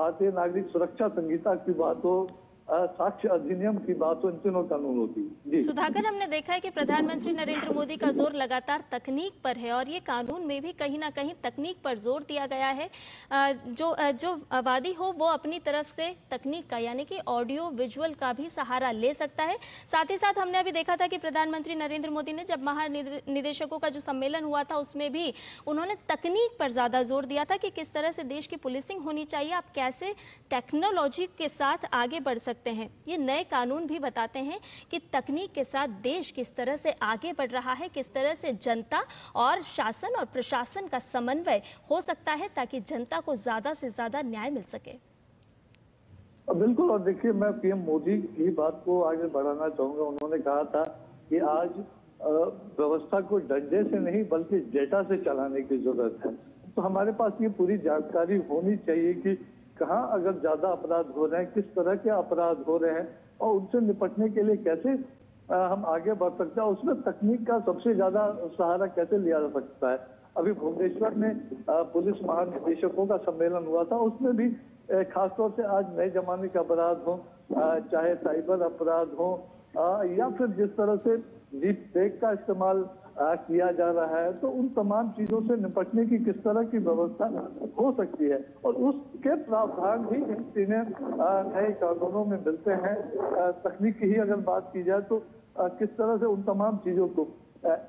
भारतीय नागरिक सुरक्षा संहिता की बात हो, साक्ष्य अधिनियम की बात हो, इन तीनों कानूनों की। जी सुधाकर, हमने देखा है कि प्रधानमंत्री नरेंद्र मोदी का जोर लगातार तकनीक पर है और ये कानून में भी कहीं ना कहीं तकनीक पर जोर दिया गया है। जो वादी हो वो अपनी तरफ से तकनीक का यानी कि ऑडियो विजुअल का भी सहारा ले सकता है। साथ ही साथ हमने अभी देखा था कि प्रधानमंत्री नरेंद्र मोदी ने जब महानिदेशकों का जो सम्मेलन हुआ था उसमें भी उन्होंने तकनीक पर ज्यादा जोर दिया था कि किस तरह से देश की पुलिसिंग होनी चाहिए, आप कैसे टेक्नोलॉजी के साथ आगे बढ़ सकते हैं। ये नए कानून भी बताते हैं कि तकनीक के साथ देश किस तरह से आगे बढ़ रहा है, किस तरह से जनता और शासन और प्रशासन का समन्वय हो सकता है ताकि जनता को ज्यादा से ज्यादा न्याय मिल सके। बिल्कुल। और देखिए, मैं पीएम मोदी की बात को आगे बढ़ाना चाहूंगा। उन्होंने कहा था कि आज व्यवस्था को डंडे से नहीं बल्कि डेटा से चलाने की जरूरत है। तो हमारे पास ये पूरी जानकारी होनी चाहिए कि कहाँ अगर ज्यादा अपराध हो रहे हैं, किस तरह के अपराध हो रहे हैं और उनसे निपटने के लिए कैसे हम आगे बढ़ सकते हैं। उसमें तकनीक का सबसे ज्यादा सहारा कैसे लिया जा सकता है। अभी भुवनेश्वर में पुलिस महानिदेशकों का सम्मेलन हुआ था, उसमें भी खासतौर से आज नए जमाने के अपराध हो, चाहे साइबर अपराध हो या फिर जिस तरह से डीप फेक का इस्तेमाल किया जा रहा है, तो उन तमाम चीजों से निपटने की किस तरह की व्यवस्था हो सकती है और उसके प्रावधान भी इन तीनों नए कानूनों में मिलते हैं। तकनीक की ही अगर बात की जाए तो किस तरह से उन तमाम चीजों को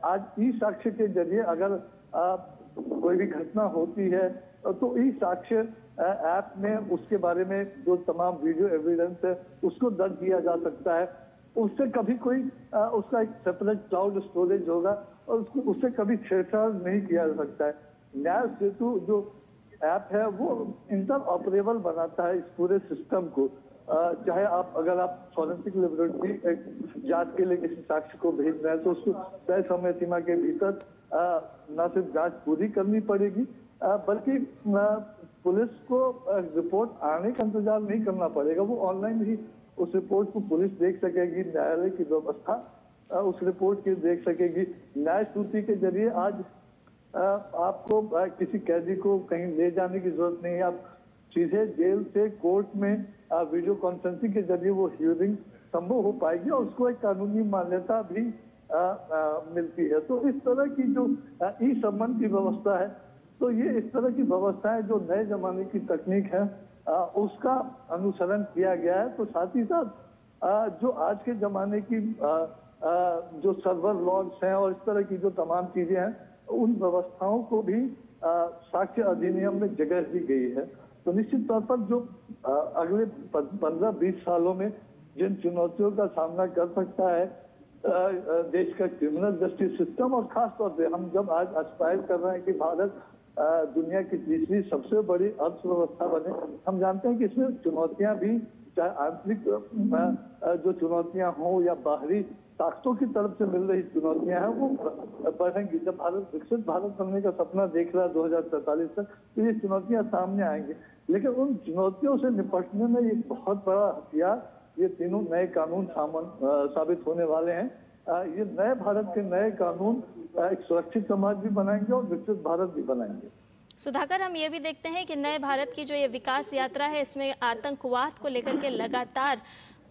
आज ई साक्ष्य के जरिए अगर कोई भी घटना होती है तो ई साक्ष्य ऐप में उसके बारे में जो तमाम वीडियो एविडेंस है उसको दर्ज किया जा सकता है। उससे कभी कोई उसका एक सेपरेट क्लाउड स्टोरेज होगा और उससे कभी छेड़छाड़ नहीं किया जा सकता है। न्याय सेतु जो ऐप है वो इंटर ऑपरेबल बनाता है इस पूरे सिस्टम को। चाहे अगर आप फॉरेंसिक लेबोरेटरी जांच के लिए किसी साक्ष्य को भेज रहे हैं तो उसको तय समय सीमा के भीतर न सिर्फ जांच पूरी करनी पड़ेगी बल्कि पुलिस को रिपोर्ट आने का इंतजार नहीं करना पड़ेगा। वो ऑनलाइन ही उस रिपोर्ट को पुलिस देख सकेगी, न्यायालय की व्यवस्था उस रिपोर्ट की देख सकेगी। न्याय सूची के जरिए आज आपको किसी कैदी को कहीं ले जाने की जरूरत नहीं है। आप सीधे जेल से कोर्ट में वीडियो कॉन्फ्रेंसिंग के जरिए वो हियरिंग संभव हो पाएगी और उसको एक कानूनी मान्यता भी मिलती है। तो इस तरह की जो ई सम्मन की व्यवस्था है, तो ये इस तरह की व्यवस्था है जो नए जमाने की तकनीक है उसका अनुसरण किया गया है। तो साथ ही साथ जो आज के जमाने की जो सर्वर लॉग्स हैं और इस तरह की जो तमाम चीजें हैं उन व्यवस्थाओं को भी साक्ष्य अधिनियम में जगह दी गई है। तो निश्चित तौर पर जो अगले 15-20 सालों में जिन चुनौतियों का सामना कर सकता है देश का क्रिमिनल जस्टिस सिस्टम, और खास तौर पे हम जब आज एस्पायर कर रहे हैं कि भारत दुनिया की तीसरी सबसे बड़ी अर्थव्यवस्था बने, हम जानते हैं कि इसमें चुनौतियां भी, चाहे आंतरिक जो चुनौतियां हों या बाहरी ताकतों की तरफ से मिल रही चुनौतियां हैं वो बढ़ेंगी। जब भारत विकसित भारत बनने का सपना देख रहा है 2047 तक, तो ये चुनौतियां सामने आएंगी। लेकिन उन चुनौतियों से निपटने में एक बहुत बड़ा हथियार ये तीनों नए कानून साबित होने वाले हैं। ये नए भारत के नए कानून एक सुरक्षित समाज भी बनाएंगे और विकसित भारत भी बनाएंगे। सुधाकर, हम ये भी देखते हैं कि नए भारत की जो ये विकास यात्रा है इसमें आतंकवाद को लेकर के लगातार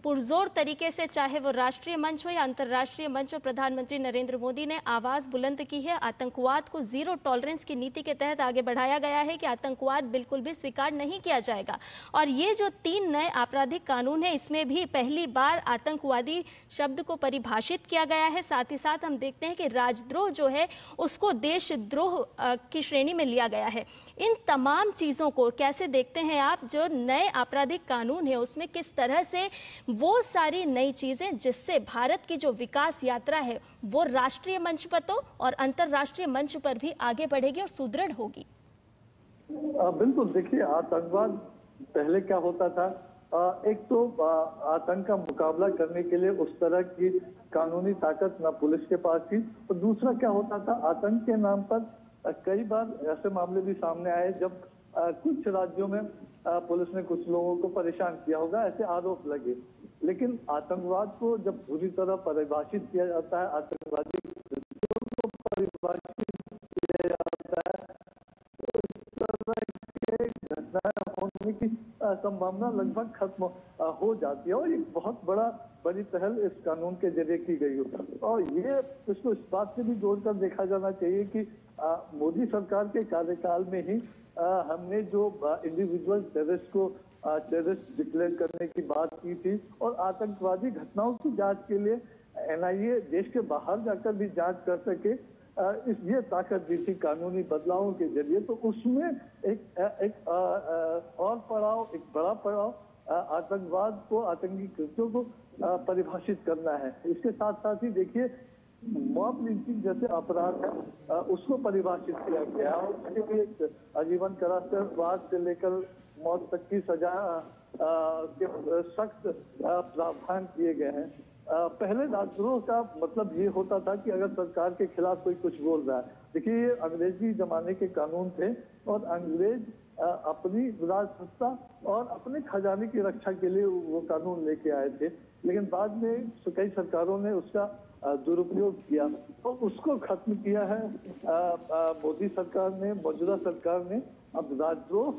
पुरजोर तरीके से, चाहे वो राष्ट्रीय मंच हो या अंतर्राष्ट्रीय मंच हो, प्रधानमंत्री नरेंद्र मोदी ने आवाज बुलंद की है। आतंकवाद को जीरो टॉलरेंस की नीति के तहत आगे बढ़ाया गया है कि आतंकवाद बिल्कुल भी स्वीकार नहीं किया जाएगा। और ये जो 3 नए आपराधिक कानून है इसमें भी पहली बार आतंकवादी शब्द को परिभाषित किया गया है। साथ ही साथ हम देखते हैं कि राजद्रोह जो है उसको देशद्रोह की श्रेणी में लिया गया है। इन तमाम चीज़ों को कैसे देखते हैं आप? जो नए आपराधिक कानून है उसमें किस तरह से वो सारी नई चीजें जिससे भारत की जो विकास यात्रा है वो राष्ट्रीय मंच पर तो और अंतर्राष्ट्रीय मंच पर भी आगे बढ़ेगी और सुदृढ़ होगी। बिल्कुल। देखिए, आतंकवाद पहले क्या होता था, एक तो आतंक का मुकाबला करने के लिए उस तरह की कानूनी ताकत न पुलिस के पास थी, और दूसरा क्या होता था, आतंक के नाम पर कई बार ऐसे मामले भी सामने आए जब कुछ राज्यों में पुलिस ने कुछ लोगों को परेशान किया होगा, ऐसे आरोप लगे। लेकिन आतंकवाद को जब पूरी तरह परिभाषित किया जाता है, आतंकवादी को परिभाषित किया जाता है, तो इस तरह के घटनाएं होने की संभावना लगभग खत्म हो जाती है। और एक बहुत बड़ी पहल इस कानून के जरिए की गई हो। और ये इसको इस बात से भी जोड़कर देखा जाना चाहिए कि मोदी सरकार के कार्यकाल में ही हमने जो इंडिविजुअल टेररिस्ट को टेररिस्ट डिक्लेयर करने की बात की थी और आतंकवादी घटनाओं की जांच के लिए एनआईए देश के बाहर जाकर भी जांच कर सके, ये ताकत दी थी कानूनी बदलावों के जरिए। तो उसमें एक और पड़ाव, एक बड़ा पड़ाव आतंकवाद को, आतंकी कृत्यों को परिभाषित करना है। इसके साथ साथ ही देखिए मॉब लिंचिंग जैसे अपराध है उसको परिभाषित किया गया और उसके लिए आजीवन कारावास से लेकर मौत तक की सजा के सख्त प्रावधान किए गए हैं। पहले राजद्रोह का मतलब ये होता था कि अगर सरकार के खिलाफ कोई कुछ बोल रहा है, देखिए ये अंग्रेजी जमाने के कानून थे और अंग्रेज अपनी राजसत्ता और अपने खजाने की रक्षा के लिए वो कानून लेके आए थे। लेकिन बाद में कई सरकारों ने उसका दुरुपयोग किया और उसको खत्म किया है मोदी सरकार ने, मौजूदा सरकार ने। अब राजद्रोह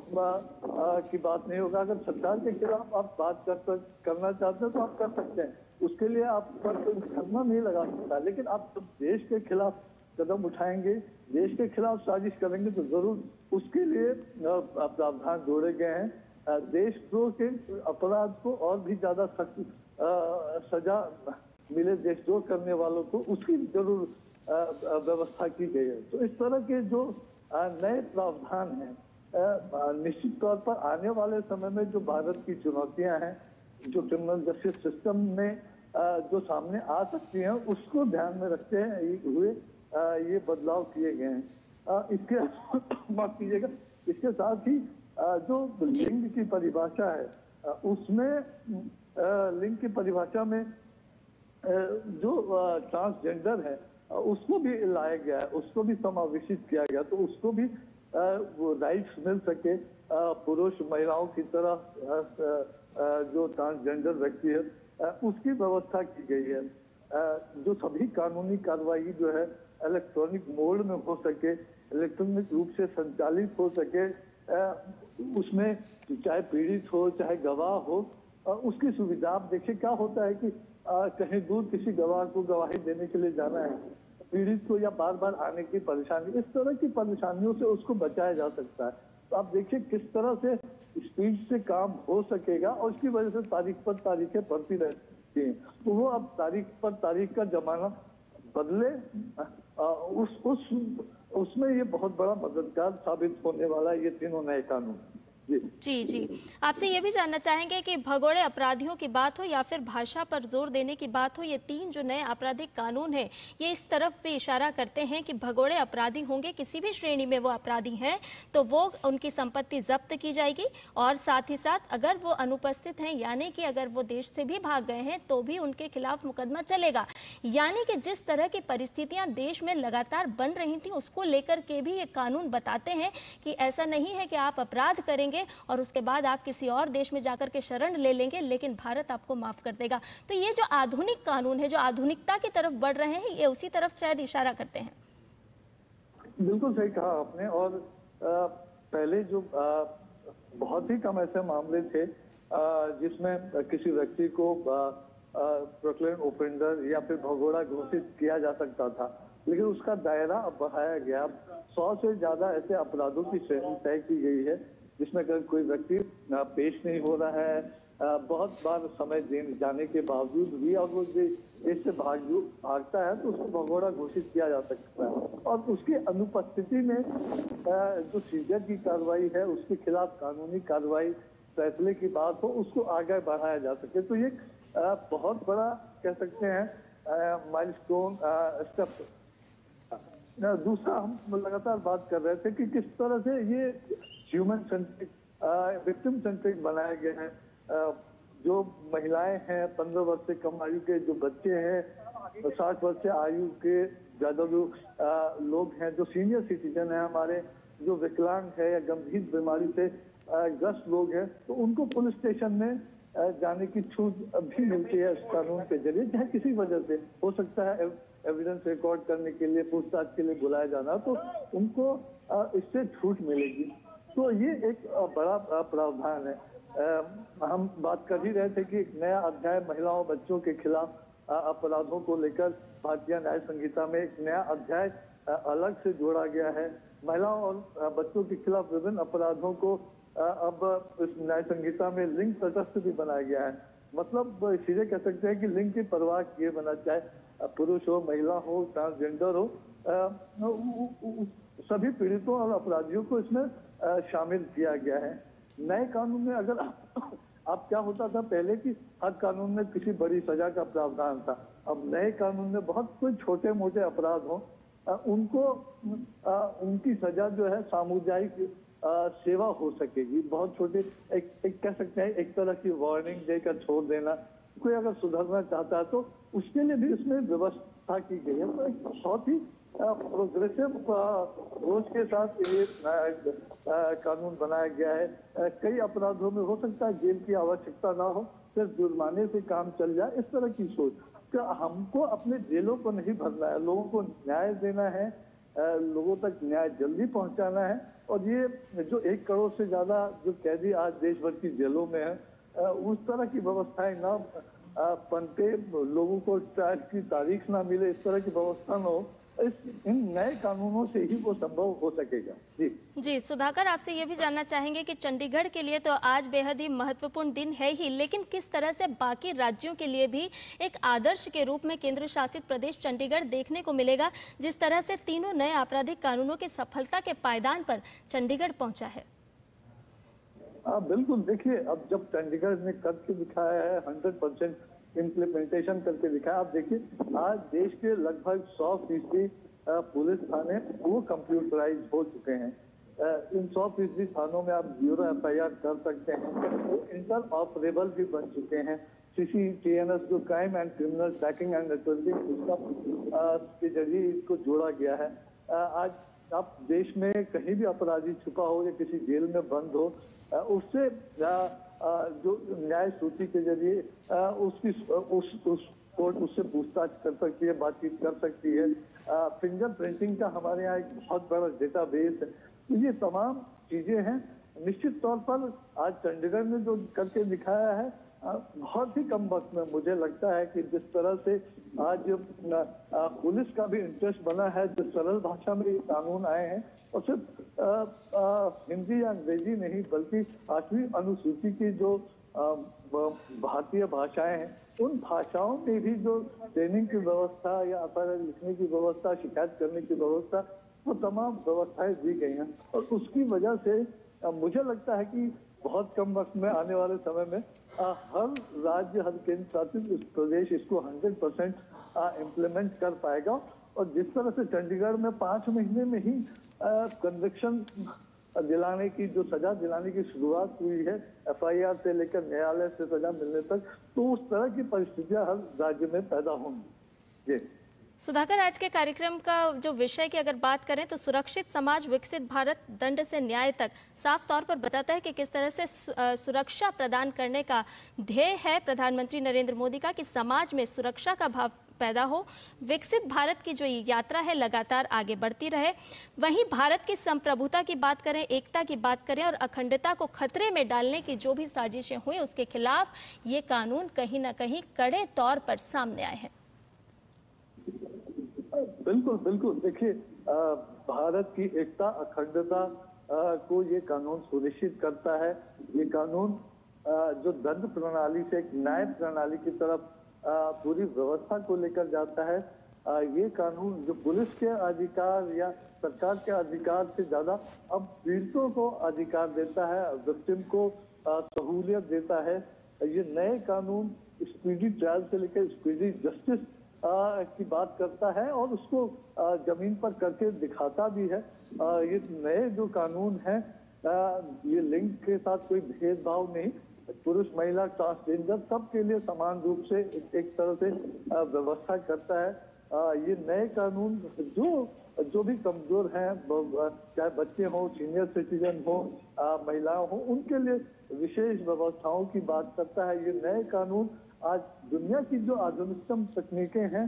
की बात नहीं होगा। अगर सरकार के खिलाफ आप बात करना चाहते हैं तो आप कर सकते हैं, उसके लिए आप पर कोई मुकदमा नहीं लगा सकता। लेकिन आप जब देश के खिलाफ कदम उठाएंगे, देश के खिलाफ साजिश करेंगे तो जरूर उसके लिए प्रावधान जोड़े गए हैं। देशद्रोह के अपराध को और भी ज्यादा सख्त सजा मिले देशद्रोह करने वालों को, उसकी जरूर व्यवस्था की गई है। तो इस तरह के जो नए प्रावधान हैं, निश्चित तौर पर आने वाले समय में जो भारत की चुनौतियां हैं, जो क्रिमिनल जस्टिस सिस्टम में जो सामने आ सकती हैं, उसको ध्यान में रखते हुए ये बदलाव किए गए हैं। इसके माफ कीजिएगा, इसके साथ ही जो लिंग की परिभाषा है, उसमें लिंग की परिभाषा में जो ट्रांसजेंडर है उसको भी लाया गया है, उसको भी समावेशित किया गया, तो उसको भी वो राइट्स मिल सके पुरुष महिलाओं की तरह। जो ट्रांसजेंडर व्यक्ति है उसकी व्यवस्था की गई है। जो सभी कानूनी कार्रवाई जो है इलेक्ट्रॉनिक मोड में हो सके, इलेक्ट्रॉनिक रूप से संचालित हो सके, उसमें चाहे पीड़ित हो चाहे गवाह हो, उसकी सुविधा। आप देखिए क्या होता है कि कहीं दूर किसी गवाह को गवाही देने के लिए जाना है, पीड़ित को या बार बार आने की परेशानी, इस तरह की परेशानियों से उसको बचाया जा सकता है। तो आप देखिए किस तरह से स्पीड से काम हो सकेगा और उसकी वजह से तारीख पर तारीखें बढ़ती रहती हैं। तो वो अब तारीख पर तारीख का जमाना बदले, उसमें ये बहुत बड़ा मददगार साबित होने वाला है ये तीनों नए कानून। जी जी, आपसे ये भी जानना चाहेंगे कि भगोड़े अपराधियों की बात हो या फिर भाषा पर जोर देने की बात हो, ये तीन जो नए आपराधिक कानून हैं ये इस तरफ भी इशारा करते हैं कि भगोड़े अपराधी होंगे, किसी भी श्रेणी में वो अपराधी हैं तो वो उनकी संपत्ति जब्त की जाएगी और साथ ही साथ अगर वो अनुपस्थित हैं, यानी कि अगर वो देश से भी भाग गए हैं तो भी उनके खिलाफ मुकदमा चलेगा। यानी कि जिस तरह की परिस्थितियां देश में लगातार बन रही थी उसको लेकर के भी ये कानून बताते हैं कि ऐसा नहीं है कि आप अपराध करेंगे और उसके बाद आप किसी और देश में जाकर के शरण ले लेंगे लेकिन भारत आपको माफ कर देगा। तो ये जो आधुनिक कानून है, जो आधुनिकता की तरफ बढ़ रहे हैं, ये उसी तरफ शायद इशारा करते हैं। बिल्कुल सही कहा आपने। और पहले जो बहुत ही कम ऐसे मामले थे जिसमें किसी व्यक्ति को प्रोक्लेम ओफेंडर या फिर भगोड़ा घोषित किया जा सकता था, लेकिन उसका दायरा अब बढ़ाया गया। 100 से ज्यादा ऐसे अपराधों की श्रेणी तय की गई है जिसमें अगर कोई व्यक्ति पेश नहीं हो रहा है, बहुत बार समय जाने के बावजूद भी, और वो देश से भागता है तो उसको भगोड़ा घोषित किया जा सकता है। और उसकी अनुपस्थिति में जो सीजर की कार्रवाई है उसके खिलाफ कानूनी कार्रवाई, फैसले की बात हो, उसको आगे बढ़ाया जा सके। तो ये बहुत बड़ा कह सकते हैं माइलस्टोन स्टेप। दूसरा, हम लगातार बात कर रहे थे कि किस तरह से ये ह्यूमन सेंट्रिक, विक्टिम सेंट्रिक बनाया गया है। जो महिलाएं हैं, 15 वर्ष से कम आयु के जो बच्चे हैं, 60 वर्ष से आयु के ज्यादा जो लोग हैं, जो सीनियर सिटीजन हैं हमारे, जो विकलांग है या गंभीर बीमारी से ग्रस्त लोग हैं, तो उनको पुलिस स्टेशन में जाने की छूट भी मिलती है इस कानून के जरिए। चाहे किसी वजह से हो सकता है एविडेंस रिकॉर्ड करने के लिए, पूछताछ के लिए बुलाया जाना, तो उनको इससे छूट मिलेगी। तो ये एक बड़ा प्रावधान है। हम बात कर ही रहे थे कि एक नया अध्याय महिलाओं बच्चों के खिलाफ अपराधों को लेकर भारतीय न्याय संहिता में एक नया अध्याय अलग से जोड़ा गया है। महिलाओं और बच्चों के खिलाफ विभिन्न अपराधों को अब इस न्याय संहिता में लिंग तटस्थ भी बनाया गया है। मतलब सीधे कह सकते हैं कि लिंग की परवाह किए बिना, चाहे पुरुष हो, महिला हो, ट्रांसजेंडर हो, सभी पीड़ितों और अपराधियों को इसमें शामिल किया गया है। नए कानून में अगर अब क्या होता था पहले कि हर कानून में किसी बड़ी सजा का प्रावधान था, अब नए कानून में बहुत कोई छोटे मोटे अपराध हो उनको उनकी सजा जो है सामुदायिक सेवा हो सकेगी। बहुत छोटे एक कह सकते हैं एक तरह की वार्निंग देकर छोड़ देना, कोई अगर सुधरना चाहता है तो उसके लिए भी इसमें व्यवस्था की गई है। तो एक बहुत ही प्रोग्रेसिव सोच के साथ ये कानून बनाया गया है। कई अपराधों में हो सकता है जेल की आवश्यकता ना हो, सिर्फ जुर्माने से काम चल जाए, इस तरह की सोच। तो हमको अपने जेलों को नहीं भरना है, लोगों को न्याय देना है, लोगों तक न्याय जल्दी पहुंचाना है। और ये जो 1 करोड़ से ज्यादा जो कैदी आज देश भर की जेलों में है, उस तरह की व्यवस्थाएं ना पनपे, लोगों को ट्रायल की तारीख ना मिले, इस तरह की व्यवस्था ना हो, इन नए कानूनों से ही वो संभव हो सकेगा। जी सुधाकर, आपसे ये भी जानना चाहेंगे कि चंडीगढ़ के लिए तो आज बेहद ही महत्वपूर्ण दिन है ही, लेकिन किस तरह से बाकी राज्यों के लिए भी एक आदर्श के रूप में केंद्र शासित प्रदेश चंडीगढ़ देखने को मिलेगा, जिस तरह से तीनों नए आपराधिक कानूनों की सफलता के पायदान पर चंडीगढ़ पहुंचा है। बिल्कुल, देखिए अब जब चंडीगढ़ ने करके दिखाया है, 100% इम्प्लीमेंटेशन करके दिखाया। आप देखिए आज देश के लगभग 100% पुलिस थाने वो कंप्यूटराइज हो चुके हैं। इन 100% थानों में आप 0 FIR कर सकते हैं, वो इंटर ऑपरेबल भी बन चुके हैं। CCTNS जो crime and criminal tracking and networking system के जरिए इसको जोड़ा गया है। आज आप देश में कहीं भी अपराधी छुपा हो या किसी जेल में बंद हो, उससे जो न्याय सूची के जरिए उसकी उस कोर्ट उससे पूछताछ कर सकती है, बातचीत कर सकती है। फिंगर प्रिंटिंग का हमारे यहाँ एक बहुत बड़ा डेटाबेस है। तो ये तमाम चीजें हैं। निश्चित तौर पर आज चंडीगढ़ ने जो करके दिखाया है, बहुत ही कम वक्त में मुझे लगता है कि जिस तरह से आज पुलिस का भी इंटरेस्ट बना है, जो सरल भाषा में ये कानून आए हैं, और सिर्फ हिंदी या अंग्रेजी नहीं बल्कि 8वीं अनुसूची की जो भारतीय भाषाएं हैं, उन भाषाओं में भी जो ट्रेनिंग की व्यवस्था या FIR लिखने की व्यवस्था, शिकायत करने की व्यवस्था, वो तमाम व्यवस्थाएं दी गई हैं। और उसकी वजह से मुझे लगता है कि बहुत कम वक्त में आने वाले समय में हर राज्य, हर केंद्र शासित प्रदेश इसको 100% इम्प्लीमेंट कर पाएगा। और जिस तरह से चंडीगढ़ में 5 महीने में ही कन्विक्शन दिलाने की, जो सजा दिलाने की शुरुआत हुई है, FIR से लेकर न्यायालय से सजा मिलने तक, तो उस तरह की परिस्थितियां हर राज्य में पैदा होंगी। जी सुधाकर, आज के कार्यक्रम का जो विषय की अगर बात करें तो सुरक्षित समाज विकसित भारत, दंड से न्याय तक, साफ तौर पर बताता है कि किस तरह से सुरक्षा प्रदान करने का ध्येय है प्रधानमंत्री नरेंद्र मोदी का, कि समाज में सुरक्षा का भाव पैदा हो, विकसित भारत की जो यात्रा है लगातार आगे बढ़ती रहे। वहीं भारत की संप्रभुता की बात करें, एकता की बात करें और अखंडता को खतरे में डालने की जो भी साजिशें हुई, उसके खिलाफ ये कानून कहीं ना कहीं कड़े तौर पर सामने आए हैं। बिल्कुल बिल्कुल, देखिए भारत की एकता, अखंडता को ये कानून सुनिश्चित करता है। ये कानून जो दंड प्रणाली से एक न्याय प्रणाली की तरफ पूरी व्यवस्था को लेकर जाता है। ये कानून जो पुलिस के अधिकार या सरकार के अधिकार से ज्यादा अब पीड़ितों को अधिकार देता है, विक्टिम को सहूलियत देता है। ये नए कानून स्पीडी ट्रायल से लेकर स्पीडी जस्टिस की बात करता है और उसको जमीन पर करके दिखाता भी है। ये नए जो कानून हैं, ये लिंग के साथ कोई भेदभाव नहीं, पुरुष, महिला, ट्रांसजेंडर सबके लिए समान रूप से एक तरह से व्यवस्था करता है। ये नए कानून जो भी कमजोर हैं, चाहे बच्चे हों, सीनियर सिटीजन हो, महिलाएं हो, उनके लिए विशेष व्यवस्थाओं की बात करता है। ये नए कानून आज दुनिया की जो आधुनिकतम तकनीकें हैं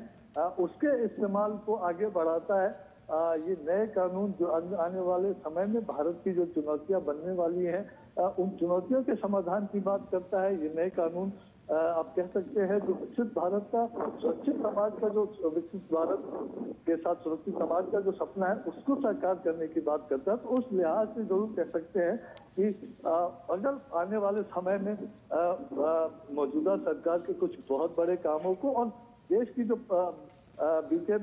उसके इस्तेमाल को आगे बढ़ाता है। ये नए कानून जो आने वाले समय में भारत की जो चुनौतियां बनने वाली हैं, उन चुनौतियों के समाधान की बात करता है। ये नए कानून आप कह सकते हैं जो विकसित भारत का, सुरक्षित समाज का, जो विकसित भारत के साथ सुरक्षित समाज का जो सपना है उसको साकार करने की बात करता है। तो उस लिहाज से जरूर कह सकते हैं कि अगर आने वाले समय में मौजूदा सरकार के कुछ बहुत बड़े कामों को और देश की जो बीते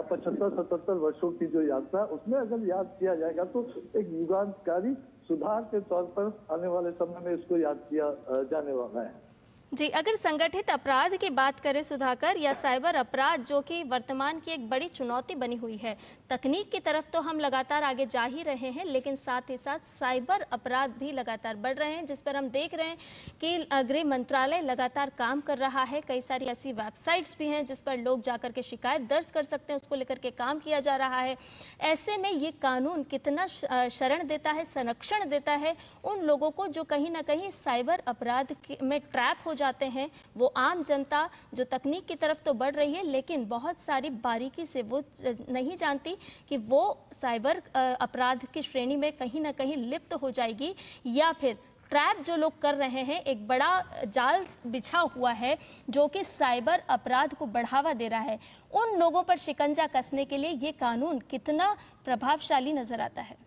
75-77 वर्षों की जो यात्रा उसमें अगर याद किया जाएगा तो एक युगांतकारी सुधार के तौर पर आने वाले समय में इसको याद किया जाने वाला है। जी, अगर संगठित अपराध की बात करें सुधाकर, या साइबर अपराध जो कि वर्तमान की एक बड़ी चुनौती बनी हुई है, तकनीक की तरफ तो हम लगातार आगे जा ही रहे हैं, लेकिन साथ ही साथ साइबर अपराध भी लगातार बढ़ रहे हैं, जिस पर हम देख रहे हैं कि गृह मंत्रालय लगातार काम कर रहा है। कई सारी ऐसी वेबसाइट्स भी हैं जिस पर लोग जाकर के शिकायत दर्ज कर सकते हैं, उसको लेकर के काम किया जा रहा है। ऐसे में ये कानून कितना शरण देता है, संरक्षण देता है उन लोगों को जो कहीं ना कहीं साइबर अपराध में ट्रैप हो जाते हैं। वो आम जनता जो तकनीक की तरफ तो बढ़ रही है, लेकिन बहुत सारी बारीकी से वो नहीं जानती कि वो साइबर अपराध की श्रेणी में कहीं ना कहीं लिप्त हो जाएगी, या फिर ट्रैप जो लोग कर रहे हैं, एक बड़ा जाल बिछा हुआ है जो कि साइबर अपराध को बढ़ावा दे रहा है। उन लोगों पर शिकंजा कसने के लिए ये कानून कितना प्रभावशाली नजर आता है?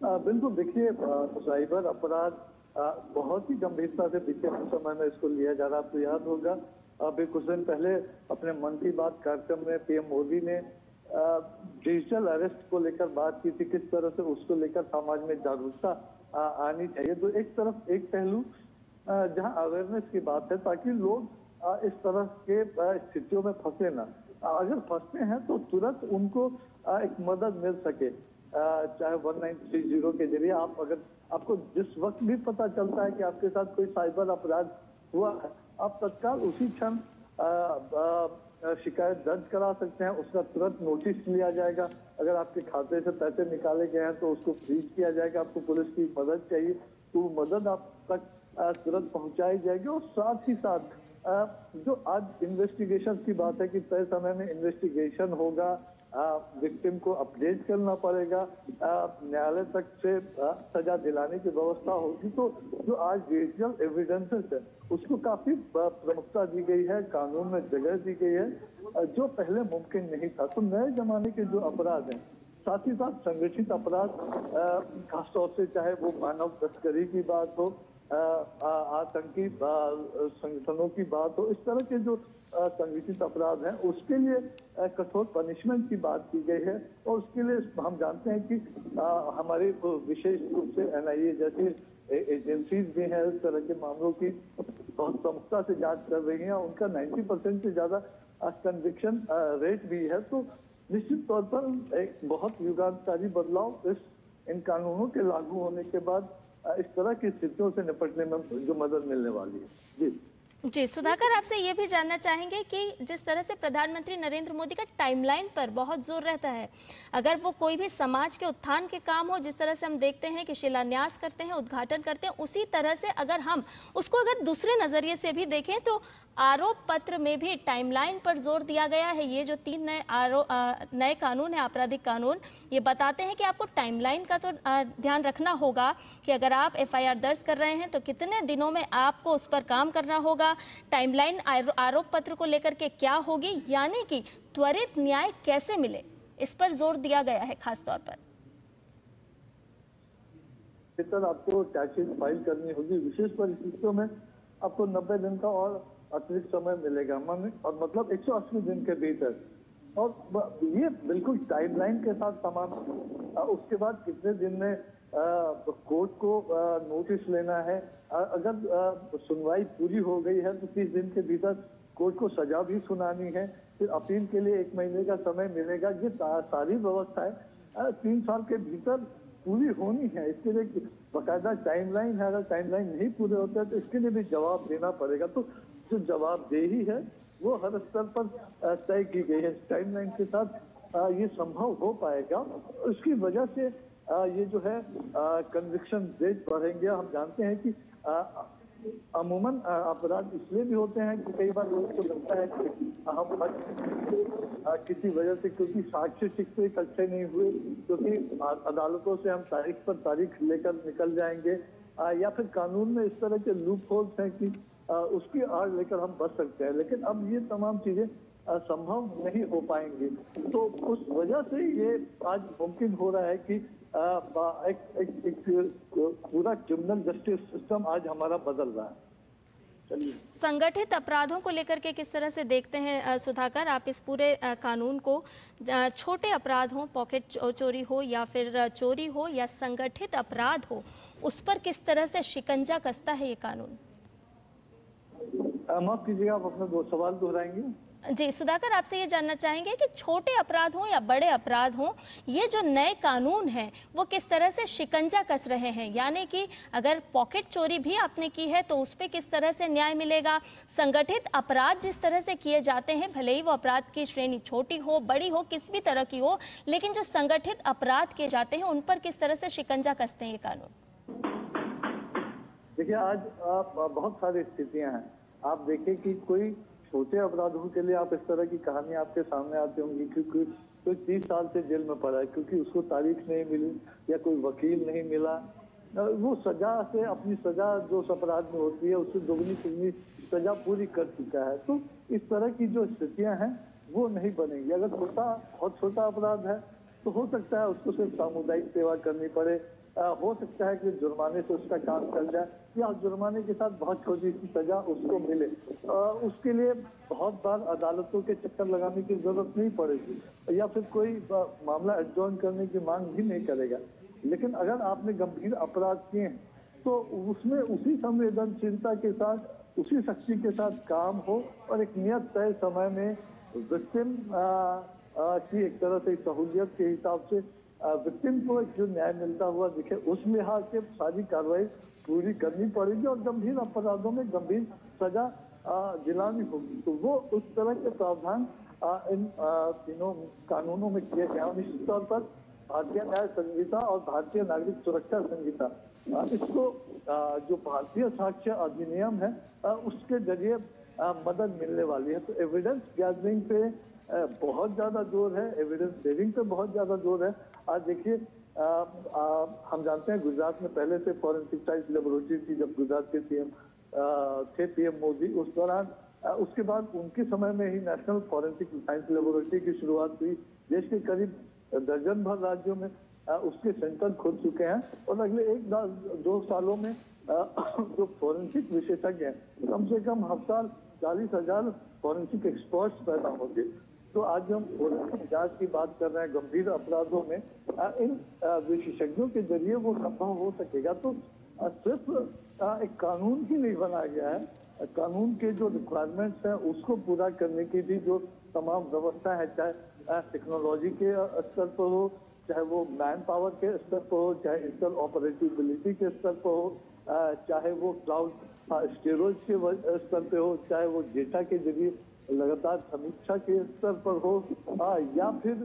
बिल्कुल, देखिए साइबर अपराध बहुत ही गंभीरता से बीते समय में इसको लिया जा रहा। आपको याद होगा अभी कुछ दिन पहले अपने मन की बात कार्यक्रम में पीएम मोदी ने डिजिटल अरेस्ट को लेकर बात की थी, किस तरह से उसको लेकर समाज में जागरूकता आनी चाहिए। तो एक तरफ एक पहलू जहां अवेयरनेस की बात है ताकि लोग इस तरह के स्थितियों में फंसे ना, अगर फंसते हैं तो तुरंत उनको एक मदद मिल सके, चाहे 1930 के जरिए। आप अगर आपको जिस वक्त भी पता चलता है कि आपके साथ कोई साइबर अपराध हुआ है, आप तत्काल उसी क्षण शिकायत दर्ज करा सकते हैं। उसका तुरंत नोटिस लिया जाएगा। अगर आपके खाते से पैसे निकाले गए हैं तो उसको फ्रीज किया जाएगा। आपको पुलिस की मदद चाहिए तो मदद आप तक तुरंत पहुंचाई जाएगी। और साथ ही साथ जो आज इन्वेस्टिगेशन की बात है कि तय समय में इन्वेस्टिगेशन होगा, विक्टिम को अपडेट करना पड़ेगा, न्यायालय तक से सजा दिलाने की व्यवस्था होगी। तो जो आज डिजिटल एविडेंसेस है उसको काफी प्रमुखता दी गई है, कानून में जगह दी गई है, जो पहले मुमकिन नहीं था। तो नए जमाने के जो अपराध हैं, साथ ही साथ संगठित अपराध, खासतौर से चाहे वो मानव तस्करी की बात हो, आतंकी संगठनों की बात हो, इस तरह के जो संगठित अपराध हैं उसके लिए कठोर पनिशमेंट की बात की गई है। और उसके लिए हम जानते हैं कि हमारे विशेष रूप से एनआईए जैसी एजेंसीज भी हैं, इस तरह के मामलों की बहुत प्रमुखता से जांच कर रही हैं। उनका 90% से ज्यादा कन्विक्शन रेट भी है। तो निश्चित तौर पर एक बहुत युगांतकारी बदलाव इन कानूनों के लागू होने के बाद इस तरह की स्थितियों से निपटने में जो मदद मिलने वाली है। जी सुधाकर, आपसे ये भी जानना चाहेंगे कि जिस तरह से प्रधानमंत्री नरेंद्र मोदी का टाइमलाइन पर बहुत जोर रहता है, अगर वो कोई भी समाज के उत्थान के काम हो, जिस तरह से हम देखते हैं कि शिलान्यास करते हैं, उद्घाटन करते हैं, उसी तरह से अगर हम उसको अगर दूसरे नजरिए से भी देखें तो आरोप पत्र में भी टाइमलाइन पर जोर दिया गया है। ये जो 3 नए कानून है, आपराधिक कानून, ये बताते हैं कि आपको टाइमलाइन का तो ध्यान रखना होगा कि अगर आप एफआईआर दर्ज कर रहे हैं तो कितने दिनों में आपको उस पर काम करना होगा। टाइमलाइन आरोप पत्र को लेकर के क्या होगी, यानी कि त्वरित न्याय कैसे मिले, इस पर जोर दिया गया है खास तौर पर। सर, आपको चार्जशीट फाइल करनी होगी। विशेष परिस्थितियों में आपको 90 दिन का और अतिरिक्त समय मिलेगा, और मतलब 180 दिन के भीतर। और ये बिल्कुल टाइमलाइन के साथ तमाम। उसके बाद कितने दिन में कोर्ट को नोटिस लेना है, अगर सुनवाई पूरी हो गई है तो 30 दिन के भीतर कोर्ट को सजा भी सुनानी है। फिर अपील के लिए 1 महीने का समय मिलेगा। ये सारी व्यवस्थाएं 3 साल के भीतर पूरी होनी है। इसके लिए बाकायदा टाइमलाइन है। अगर टाइमलाइन नहीं पूरे होते हैं तो इसके लिए भी जवाब देना पड़ेगा। तो जो जवाबदेही है वो हर स्तर पर तय की गई है। टाइमलाइन के साथ ये संभव हो पाएगा। उसकी वजह से ये जो है कन्विक्शन रेट बढ़ेंगे। हम जानते हैं कि अमूमन अपराध इसलिए भी होते हैं कि कई बार लोगों को लगता है कि हम किसी वजह से, क्योंकि साक्ष्य चित्र इकट्ठे नहीं हुए, क्योंकि अदालतों से हम तारीख पर तारीख लेकर निकल जाएंगे, या फिर कानून में इस तरह के लूप होल्स हैं कि उसकी आड़ लेकर हम बच सकते हैं। लेकिन अब ये तमाम चीजें संभव नहीं हो पाएंगी, तो उस वजह से ये आज मुमकिन हो रहा है कि एक पूरा क्रिमिनल जस्टिस सिस्टम आज हमारा बदल रहा है। चलिए, संगठित अपराधों को लेकर के किस तरह से देखते हैं सुधाकर आप इस पूरे कानून को? छोटे अपराध हो, पॉकेट चोरी हो या फिर चोरी हो या संगठित अपराध हो, उस पर किस तरह से शिकंजा कसता है ये कानून? माफ कीजिएगा, आप अपना दो सवाल दोहराएंगे? जी सुधाकर, आपसे ये जानना चाहेंगे कि छोटे अपराध हों या बड़े अपराध हों, ये जो नए कानून हैं वो किस तरह से शिकंजा कस रहे हैं, यानी कि अगर पॉकेट चोरी भी आपने की है तो उस पर किस तरह से न्याय मिलेगा? संगठित अपराध जिस तरह से किए जाते हैं, भले ही वो अपराध की श्रेणी छोटी हो, बड़ी हो, किस भी तरह की हो, लेकिन जो संगठित अपराध किए जाते हैं उन पर किस तरह से शिकंजा कसते हैं ये कानून? देखिए, आज बहुत सारी स्थितियां हैं। आप देखें कि कोई छोटे अपराधों के लिए आप इस तरह की कहानी आपके सामने आती होंगी कि कोई 30 साल से जेल में पड़ा है क्योंकि उसको तारीख नहीं मिली या कोई वकील नहीं मिला। वो सजा से, अपनी सजा जो उस अपराध में होती है उससे दोगुनी तिगुनी सजा पूरी कर चुका है। तो इस तरह की जो स्थितियां हैं वो नहीं बनेंगी। अगर बहुत छोटा अपराध है तो हो सकता है उसको सिर्फ सामुदायिक सेवा करनी पड़े, हो सकता है कि जुर्माने से उसका काम चल जाए या जुर्माने के साथ बहुत छोटी सी सजा उसको मिले। उसके लिए बहुत बार अदालतों के चक्कर लगाने की जरूरत नहीं पड़ेगी या फिर कोई मामला एडजॉर्न करने की मांग भी नहीं करेगा। लेकिन अगर आपने गंभीर अपराध किए हैं तो उसमें उसी संवेदनशीलता के साथ, उसी शक्ति के साथ काम हो और एक नियत तय समय में विक्टिम की एक तरह से सहूलियत के हिसाब से विक्टिम को जो न्याय मिलता हुआ दिखे, उस लिहाज से सारी कार्रवाई पूरी करनी पड़ेगी और गंभीर अपराधों में गंभीर सजा दिलानी होगी। तो वो उस तरह के प्रावधान इन तीनों कानूनों में किए गए हैं। निश्चित तौर पर भारतीय न्याय संहिता और भारतीय नागरिक सुरक्षा संहिता, इसको जो भारतीय साक्ष्य अधिनियम है उसके जरिए मदद मिलने वाली है। तो एविडेंस गैदरिंग पे बहुत ज्यादा जोर है, एविडेंस शेयरिंग पे बहुत ज्यादा जोर है। आज देखिए, हम जानते हैं गुजरात में पहले से फॉरेंसिक साइंस लेबोरेटरी थी जब गुजरात के सीएम थे पीएम मोदी। उस दौरान उसके बाद उनके समय में ही नेशनल फॉरेंसिक साइंस लेबोरेटरी की शुरुआत हुई। देश के करीब दर्जन भर राज्यों में उसके सेंटर खुल चुके हैं और अगले 1-2 सालों में जो फॉरेंसिक विशेषज्ञ हैं, कम से कम हर साल 40,000 फॉरेंसिक एक्सपर्ट्स पैदा होंगे। तो आज हम फॉरेंसिक जांच की बात कर रहे हैं गंभीर अपराधों में, इन विशेषज्ञों के जरिए वो संभव हो सकेगा। तो सिर्फ एक कानून ही नहीं बनाया गया है, कानून के जो रिक्वायरमेंट्स हैं उसको पूरा करने की भी जो तमाम व्यवस्था है, चाहे टेक्नोलॉजी के स्तर पर हो, चाहे वो मैन पावर के स्तर पर हो, चाहे इंटर ऑपरेटिबिलिटी के स्तर पर हो, चाहे वो क्लाउड स्टोरेज के स्तर पे हो, चाहे वो डेटा के जरिए लगातार समीक्षा के स्तर पर हो, या फिर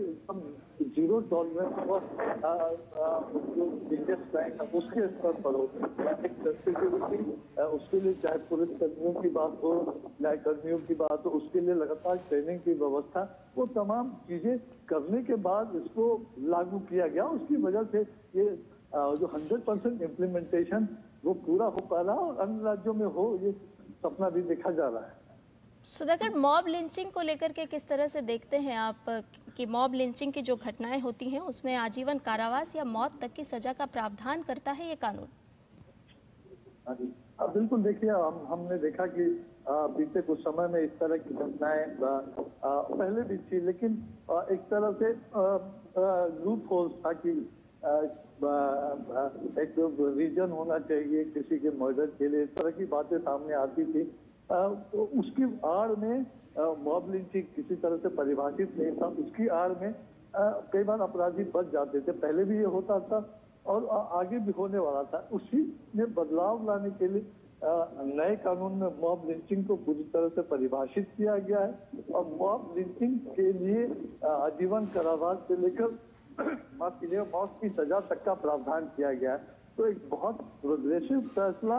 जीरो टॉलरेंस और जो बिजनेस बैंक है उसके स्तर पर हो, उसके लिए चाहे पुलिस कर्मियों की बात हो, न्याय कर्मियों की बात हो, उसके लिए लगातार ट्रेनिंग की व्यवस्था, वो तमाम चीजें करने के बाद इसको लागू किया गया। उसकी वजह से ये जो 100% इम्प्लीमेंटेशन वो पूरा हो पा रहा और अन्य राज्यों में हो, ये सपना भी देखा जा रहा है। सुधाकर, मॉब लिंचिंग को लेकर के किस तरह से देखते हैं आप कि मॉब लिंचिंग की जो घटनाएं होती हैं उसमें आजीवन कारावास या मौत तक की सजा का प्रावधान करता है ये कानून? बिल्कुल, देखिए, हमने देखा कि बीते कुछ समय में इस तरह की घटनाएं पहले भी थी, लेकिन एक तरह से लूप होल्स था कि एक रीजन होना चाहिए किसी के मर्डर के लिए, इस तरह की बातें सामने आती थी। तो उसकी आड़ में मॉब लिंचिंग किसी तरह से परिभाषित नहीं था, उसकी आड़ में कई बार अपराधी बच जाते थे। पहले भी ये होता था और आगे भी होने वाला था। उसी में बदलाव लाने के लिए नए कानून में मॉब लिंचिंग को पूरी तरह से परिभाषित किया गया है और मॉब लिंचिंग के लिए आजीवन कारावास से लेकर माफ कीजिएगा मौत की सजा तक का प्रावधान किया गया है। तो एक बहुत प्रोग्रेसिव फैसला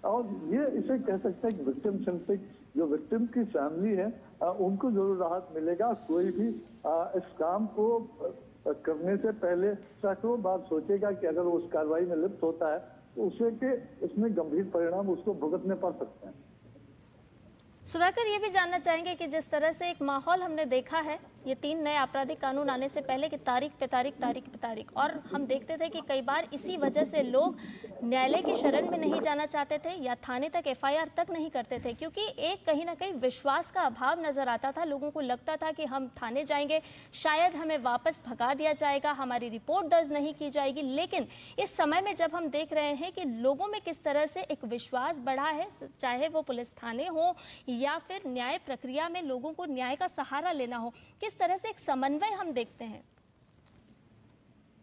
और ये इसे कह सकते हैं विक्टिम सेंट्रिक, जो विक्टिम की फैमिली है उनको जरूर राहत मिलेगा। कोई भी इस काम को करने से पहले सैकड़ों बार सोचेगा कि अगर वो उस कार्रवाई में लिप्त होता है तो उसे के इसमें गंभीर परिणाम उसको भुगतने पड़ सकते हैं। सुधाकर, ये भी जानना चाहेंगे कि जिस तरह से एक माहौल हमने देखा है ये 3 नए आपराधिक कानून आने से पहले कि तारीख पे तारीख, और हम देखते थे कि कई बार इसी वजह से लोग न्यायालय की शरण में नहीं जाना चाहते थे या थाने तक एफआईआर तक नहीं करते थे, क्योंकि एक कहीं ना कहीं विश्वास का अभाव नजर आता था। लोगों को लगता था कि हम थाने जाएंगे, शायद हमें वापस भगा दिया जाएगा, हमारी रिपोर्ट दर्ज नहीं की जाएगी। लेकिन इस समय में जब हम देख रहे हैं कि लोगों में किस तरह से एक विश्वास बढ़ा है, चाहे वो पुलिस थाने हो या फिर न्याय प्रक्रिया में लोगों को न्याय का सहारा लेना हो, किस तरह से एक समन्वय हम देखते हैं।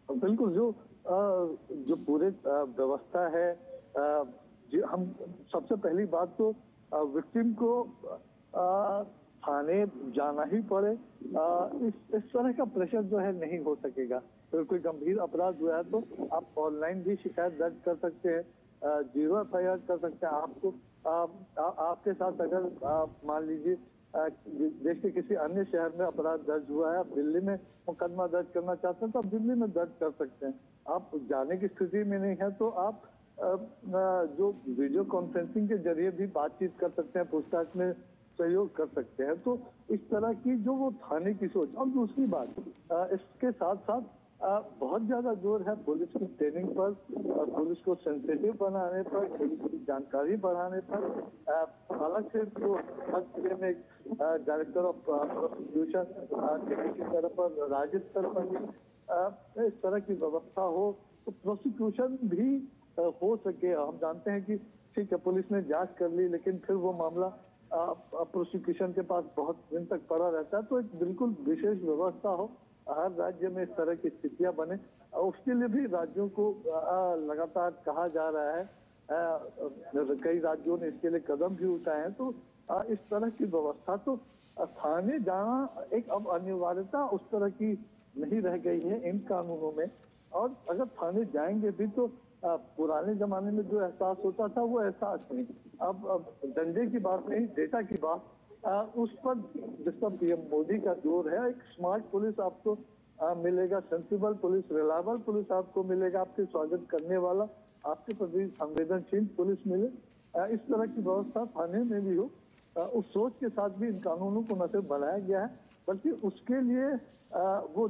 बिल्कुल, जो पूरे व्यवस्था है, हम सबसे पहली बात तो विक्टिम को थाने जाना ही पड़े। इस तरह का प्रेशर जो है नहीं हो सकेगा। तो कोई गंभीर अपराध हुआ है तो आप ऑनलाइन भी शिकायत दर्ज कर सकते हैं, 0 एफआईआर कर सकते हैं। आपको आपके साथ अगर मान लीजिए देश के किसी अन्य शहर में अपराध दर्ज हुआ है, आप दिल्ली में मुकदमा दर्ज करना चाहते हैं तो आप दिल्ली में दर्ज कर सकते हैं। आप जाने की स्थिति में नहीं है तो आप जो वीडियो कॉन्फ्रेंसिंग के जरिए भी बातचीत कर सकते हैं, पूछताछ में सहयोग कर सकते हैं। तो इस तरह की जो वो थाने की सोच। और दूसरी बात, इसके साथ साथ बहुत ज्यादा जोर है पुलिस की ट्रेनिंग पर, पुलिस को सेंसिटिव बनाने पर, पुलिस की जानकारी बढ़ाने पर। अलग से जो हर जिले में डायरेक्टर ऑफ प्रोसिक्यूशन के तरफ पर राज्य स्तर पर इस तरह की व्यवस्था हो तो प्रोसिक्यूशन भी हो सके। हम जानते हैं कि ठीक है, पुलिस ने जांच कर ली लेकिन फिर वो मामला प्रोसिक्यूशन के पास बहुत दिन तक पड़ा रहता है। तो एक बिल्कुल विशेष व्यवस्था हो, हर राज्य में इस तरह की स्थितियां बने। उसके लिए भी राज्यों को लगातार कहा जा रहा है, कई राज्यों ने इसके लिए कदम भी उठाए हैं। तो इस तरह की व्यवस्था तो थाने जाना एक अब अनिवार्यता उस तरह की नहीं रह गई है इन कानूनों में। और अगर थाने जाएंगे भी तो पुराने जमाने में जो एहसास होता था वो एहसास नहीं। अब डंडे की बात नहीं, डेटा की बात, उस पर जिस पर पीएम मोदी का जोर है। एक स्मार्ट पुलिस आपको मिलेगा, सेंसिबल पुलिस, रिलायबल पुलिस आपको मिलेगा, आपके स्वागत करने वाला, आपके प्रति संवेदनशील पुलिस मिले। इस तरह की व्यवस्था थाने में भी हो, उस सोच के साथ भी इन कानूनों को न सिर्फ बनाया गया है बल्कि उसके लिए वो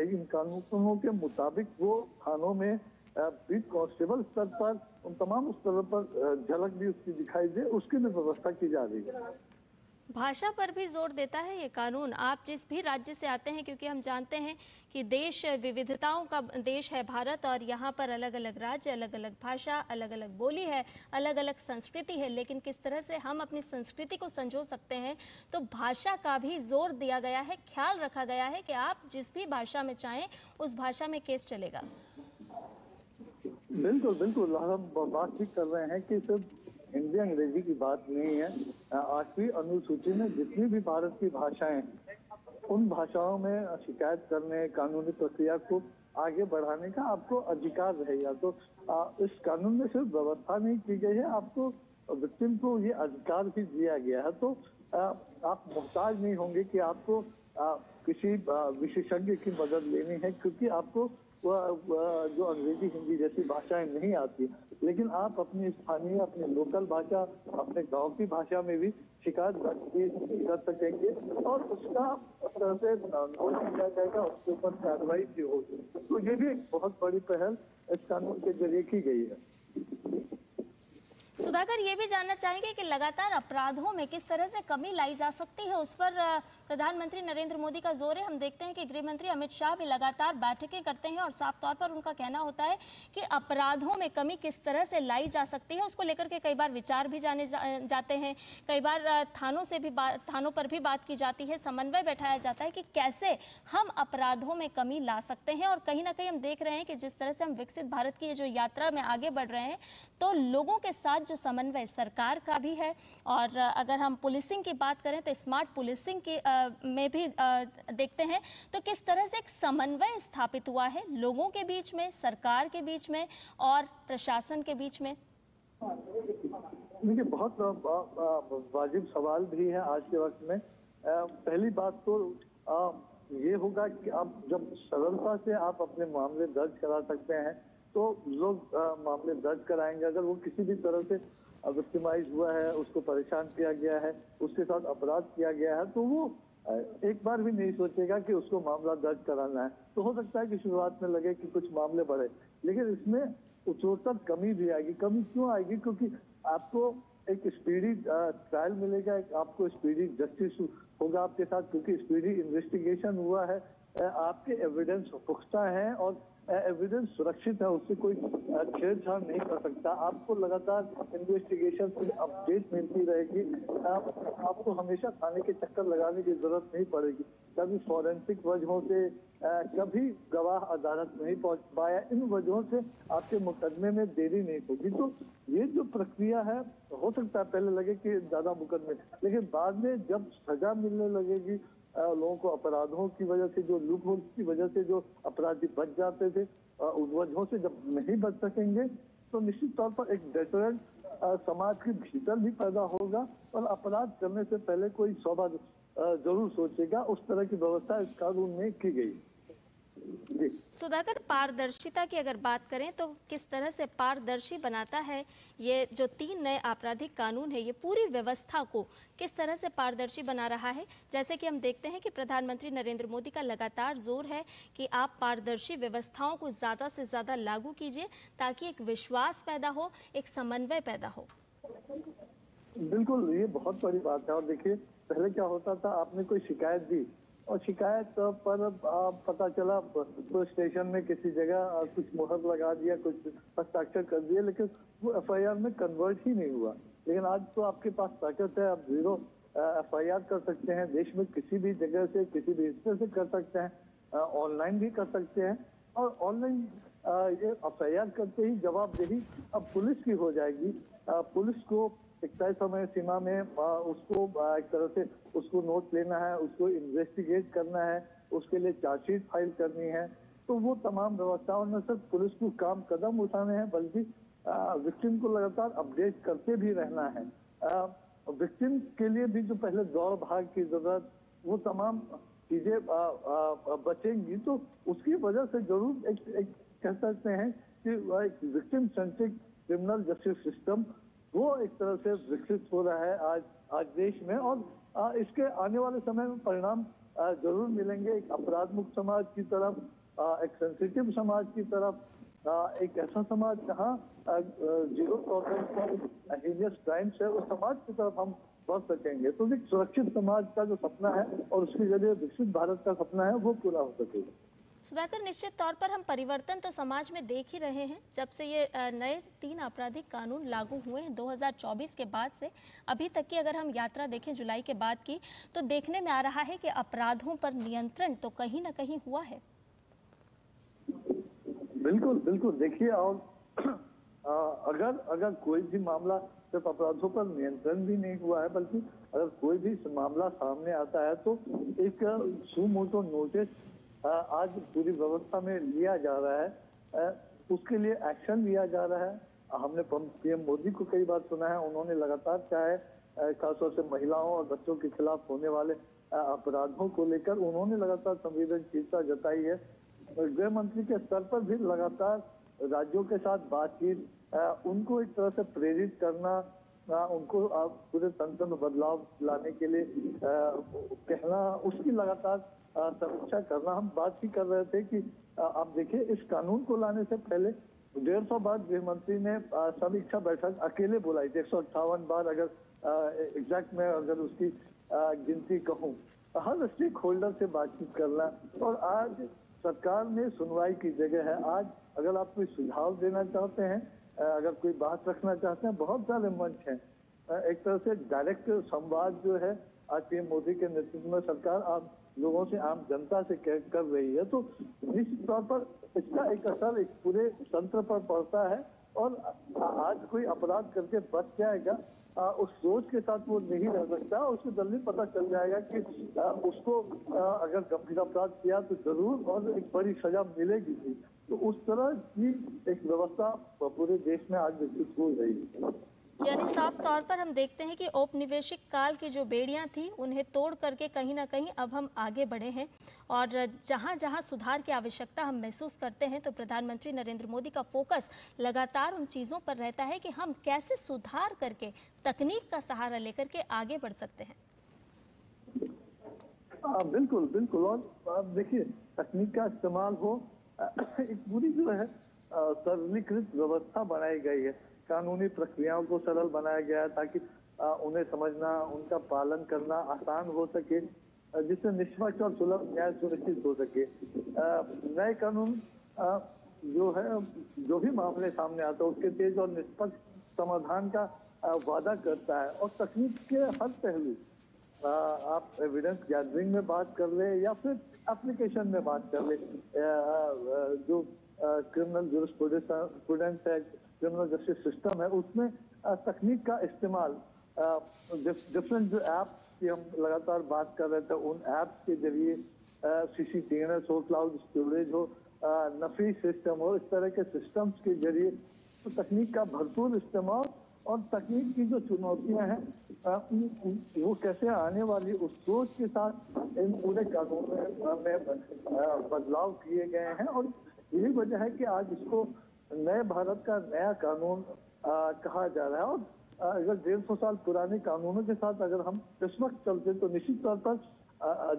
इन कानूनों के मुताबिक वो थानों में बीट कांस्टेबल स्तर पर, उन तमाम स्तरों पर झलक भी उसकी दिखाई दे, उसकी भी व्यवस्था की जा रही है। भाषा पर भी जोर देता है ये कानून। आप जिस भी राज्य से आते हैं, क्योंकि हम जानते हैं कि देश विविधताओं का देश है भारत, और यहाँ पर अलग अलग राज्य, अलग अलग भाषा, अलग अलग बोली है, अलग अलग संस्कृति है, लेकिन किस तरह से हम अपनी संस्कृति को संजो सकते हैं, तो भाषा का भी जोर दिया गया है, ख्याल रखा गया है कि आप जिस भी भाषा में चाहें उस भाषा में केस चलेगा। बिल्कुल बिल्कुल, हम बात भी कर रहे हैं कि सिर्फ हिंदी अंग्रेजी की बात नहीं है। 8वीं अनुसूची में जितनी भी भारत की भाषाएं, उन भाषाओं में शिकायत करने, कानूनी प्रक्रिया को आगे बढ़ाने का आपको अधिकार रहेगा। तो इस कानून में सिर्फ व्यवस्था नहीं की गई है, आपको विक्टिम को ये अधिकार भी दिया गया है। तो आप मोहताज नहीं होंगे कि आपको किसी विशेषज्ञ की मदद लेनी है, क्योंकि आपको जो अंग्रेजी हिंदी जैसी भाषाएं नहीं आती, लेकिन आप अपनी स्थानीय, अपनी लोकल भाषा, अपने गांव की भाषा में भी शिकायत कर सकेंगे और उसका तरह से नोट किया जाएगा, उसके ऊपर कार्रवाई भी होगी। तो ये भी एक बहुत बड़ी पहल इस कानून के जरिए की गई है। सुधाकर, ये भी जानना चाहेंगे कि लगातार अपराधों में किस तरह से कमी लाई जा सकती है, उस पर प्रधानमंत्री नरेंद्र मोदी का जोर है। हम देखते हैं कि गृह मंत्री अमित शाह भी लगातार बैठकें करते हैं और साफ तौर पर उनका कहना होता है कि अपराधों में कमी किस तरह से लाई जा सकती है, उसको लेकर के कई बार विचार भी जाते हैं, कई बार थानों पर भी बात की जाती है, समन्वय बैठाया जाता है कि कैसे हम अपराधों में कमी ला सकते हैं। और कहीं ना कहीं हम देख रहे हैं कि जिस तरह से हम विकसित भारत की जो यात्रा में आगे बढ़ रहे हैं, तो लोगों के साथ जो समन्वय सरकार का भी है, और अगर हम पुलिसिंग की बात करें तो स्मार्ट पुलिसिंग की में भी देखते हैं तो किस तरह से एक समन्वय स्थापित हुआ है लोगों के बीच में, सरकार के बीच में और प्रशासन के बीच में। देखिए, बहुत वाजिब सवाल भी है आज के वक्त में। पहली बात तो ये होगा कि आप जब सरलता से आप अपने मामले दर्ज करा सकते हैं तो लोग मामले दर्ज कराएंगे। अगर वो किसी भी तरह से विक्टिमाइज हुआ है, उसको परेशान किया गया है, उसके साथ अपराध किया गया है, तो वो एक बार भी नहीं सोचेगा कि उसको मामला दर्ज कराना है। तो हो सकता है कि शुरुआत में लगे कि कुछ मामले बढ़े, लेकिन इसमें उत्तरोत्तर कमी भी आएगी। कमी क्यों आएगी? क्योंकि आपको एक स्पीडी ट्रायल मिलेगा, एक आपको स्पीडी जस्टिस होगा आपके साथ, क्योंकि स्पीडी इन्वेस्टिगेशन हुआ है, आपके एविडेंस पुख्ता है और एविडेंस सुरक्षित है, उससे कोई छेड़छाड़ नहीं कर सकता। आपको लगातार इन्वेस्टिगेशन से अपडेट मिलती रहेगी। आपको हमेशा थाने के चक्कर लगाने की जरूरत नहीं पड़ेगी। कभी फॉरेंसिक वजहों से, कभी गवाह अदालत नहीं पहुंच पाया, इन वजहों से आपके मुकदमे में देरी नहीं होगी। तो ये जो प्रक्रिया है, हो सकता है पहले लगे कि ज्यादा मुकदमे, लेकिन बाद में जब सजा मिलने लगेगी, लोगों को अपराधों की वजह से, जो लूप होल की वजह से जो अपराधी बच जाते थे, उन वजहों से जब नहीं बच सकेंगे, तो निश्चित तौर पर एक डेटरेंट समाज के भीतर भी पैदा होगा और अपराध करने से पहले कोई 100 बार जरूर सोचेगा। उस तरह की व्यवस्था इस कानून में की गई। सुधाकर, पारदर्शिता की अगर बात करें तो किस तरह से पारदर्शी बनाता है ये जो 3 नए आपराधिक कानून है, ये पूरी व्यवस्था को किस तरह से पारदर्शी बना रहा है? जैसे कि हम देखते हैं कि प्रधानमंत्री नरेंद्र मोदी का लगातार जोर है कि आप पारदर्शी व्यवस्थाओं को ज़्यादा से ज़्यादा लागू कीजिए ताकि एक विश्वास पैदा हो, एक समन्वय पैदा हो। बिल्कुल, ये बहुत बड़ी बात है। और देखिए, पहले क्या होता था, आपने कोई शिकायत दी और शिकायत पर पता चला पुलिस स्टेशन में किसी जगह कुछ मुहर लगा दिया, कुछ हस्ताक्षर कर दिए, लेकिन वो एफआईआर में कन्वर्ट ही नहीं हुआ। लेकिन आज तो आपके पास ताकत है, आप 0 एफआईआर कर सकते हैं, देश में किसी भी जगह से, किसी भी हिस्से से कर सकते हैं, ऑनलाइन भी कर सकते हैं। और ऑनलाइन ये एफआईआर करते ही जवाबदेही अब पुलिस की हो जाएगी। पुलिस को एक तय समय सीमा में उसको एक तरह से उसको नोट लेना है, उसको इन्वेस्टिगेट करना है, उसके लिए चार्जशीट फाइल करनी है। तो वो तमाम व्यवस्थाओं में सिर्फ पुलिस को काम कदम उठाने हैं, बल्कि विक्टिम को लगातार अपडेट करते भी रहना है। विक्टिम के लिए भी जो पहले दौड़ भाग की जरूरत, वो तमाम चीजें बचेंगी। तो उसकी वजह से जरूर एक कह सकते हैं कि एक victim centric criminal justice system वो एक तरह से विकसित हो रहा है आज देश में। और इसके आने वाले समय में परिणाम जरूर मिलेंगे, एक अपराध मुक्त समाज की तरफ, एक सेंसिटिव समाज की तरफ, एक ऐसा समाज जहाँ 0 टॉलरेंस फॉर हीनियस क्राइम्स है, उस समाज की तरफ हम बढ़ सकेंगे। तो एक सुरक्षित समाज का जो सपना है और उसके जरिए विकसित भारत का सपना है, वो पूरा हो सकेगा। सुधाकर, निश्चित तौर पर हम परिवर्तन तो समाज में देख ही रहे हैं। जब से ये नए 3 आपराधिक कानून लागू हुए हैं 2024 के बाद से अभी तक की अगर हम यात्रा देखें जुलाई के बाद की, तो देखने में आ रहा है कि अपराधों पर नियंत्रण तो कहीं ना कहीं हुआ है। बिल्कुल बिल्कुल, देखिए, और अगर कोई भी मामला, सिर्फ अपराधों पर नियंत्रण भी नहीं हुआ है, बल्कि अगर कोई भी मामला सामने आता है तो एक सुमोटो नोटिस आज पूरी व्यवस्था में लिया जा रहा है, उसके लिए एक्शन लिया जा रहा है। हमने पीएम मोदी को कई बार सुना है, उन्होंने लगातार चाहे खासतौर से महिलाओं और बच्चों के खिलाफ होने वाले अपराधों को लेकर उन्होंने लगातार संवेदनशीलता जताई है। गृह मंत्री के स्तर पर भी लगातार राज्यों के साथ बातचीत, उनको एक तरह से प्रेरित करना, उनको पूरे तंत्र में बदलाव लाने के लिए कहना, उसकी लगातार समीक्षा करना। हम बात ही कर रहे थे कि आप देखिए, इस कानून को लाने से पहले 150 बार गृह मंत्री ने समीक्षा बैठक अकेले बुलाई थी। 158 बार अगर एग्जैक्ट में अगर उसकी गिनती कहूँ, हर स्टेक होल्डर से बातचीत करना। और आज सरकार में सुनवाई की जगह है। आज अगर आप कोई सुझाव देना चाहते हैं, अगर कोई बात रखना चाहते हैं, बहुत सारे मंच हैं। एक तरह से डायरेक्ट संवाद जो है आज पीएम मोदी के नेतृत्व में सरकार आप लोगों से, आम जनता से कर रही है। तो निश्चित तौर पर इसका एक असर एक पूरे तंत्र पर पड़ता है। और आज कोई अपराध करके बच जाएगा, उस सोच के साथ वो नहीं रह सकता। उसको जल्दी पता चल जाएगा कि उसको अगर गंभीर अपराध किया तो जरूर और एक बड़ी सजा मिलेगी। तो उस तरह की एक व्यवस्था पूरे देश में आज विकसित हो रही है। यानी साफ तौर पर हम देखते हैं कि औपनिवेशिक काल की जो बेड़ियां थी उन्हें तोड़ करके कहीं ना कहीं अब हम आगे बढ़े हैं और जहां जहां सुधार की आवश्यकता हम महसूस करते हैं तो प्रधानमंत्री नरेंद्र मोदी का फोकस लगातार उन चीज़ों पर रहता है कि हम कैसे सुधार करके तकनीक का सहारा लेकर के आगे बढ़ सकते हैं। बिल्कुल बिल्कुल। और देखिए, तकनीक का इस्तेमाल हो, एक पूरी जो है सरलीकृत व्यवस्था बनाई गई है। कानूनी प्रक्रियाओं को सरल बनाया गया है ताकि उन्हें समझना, उनका पालन करना आसान हो सके, जिससे निष्पक्ष और सुलभ न्याय सुनिश्चित हो सके। नए कानून जो है, जो भी मामले सामने आता है उसके तेज और निष्पक्ष समाधान का वादा करता है। और तकनीक के हर पहलू, आप एविडेंस गैदरिंग में बात कर ले या फिर एप्लीकेशन में बात कर ले, जो क्रिमिनल जूरिस्प्रूडेंस है, क्रिमिनल जस्टिस सिस्टम है, उसमें तकनीक का इस्तेमाल, डिफरेंट जो ऐप्स की हम लगातार बात कर रहे थे, उन ऐप्स के जरिए CCTNS हो, क्लाउड स्टोरेज हो, नफी सिस्टम हो, इस तरह के सिस्टम्स के जरिए तो तकनीक का भरपूर इस्तेमाल। और तकनीक की जो चुनौतियां हैं वो कैसे आने वाली उस सोच के साथ इन पूरे कानूनों में बदलाव किए गए हैं। और यही वजह है कि आज इसको नए भारत का नया कानून कहा जा रहा है। और अगर 150 साल पुराने कानूनों के साथ अगर हम इस वक्त चलते तो निश्चित तौर पर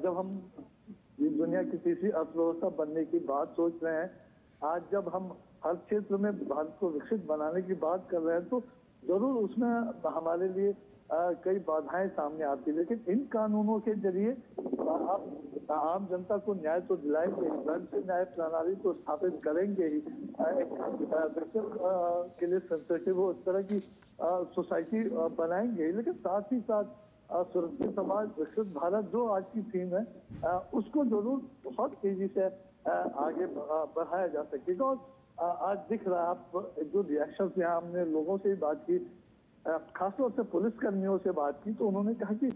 जब हम दुनिया की तीसरी अर्थव्यवस्था बनने की बात सोच रहे हैं, आज जब हम हर क्षेत्र में भारत को विकसित बनाने की बात कर रहे हैं, तो जरूर उसमें हमारे लिए कई बाधाएं सामने आती है। लेकिन इन कानूनों के जरिए आप आम जनता को न्याय तो दिलाएंगे, दंड से न्याय प्रणाली तो स्थापित करेंगे ही, के लिए सेंसिटिव हो इस तरह की सोसाइटी बनाएंगे। लेकिन साथ ही साथ सुरक्षित समाज विकसित भारत जो आज की थीम है, उसको जरूर बहुत तेजी से आगे बढ़ाया जा सकेगा। और आज दिख रहा है, आप जो रिएक्शन यहाँ हमने लोगों से ही बात की, खासतौर से पुलिस कर्मियों से बात की, तो उन्होंने कहा कि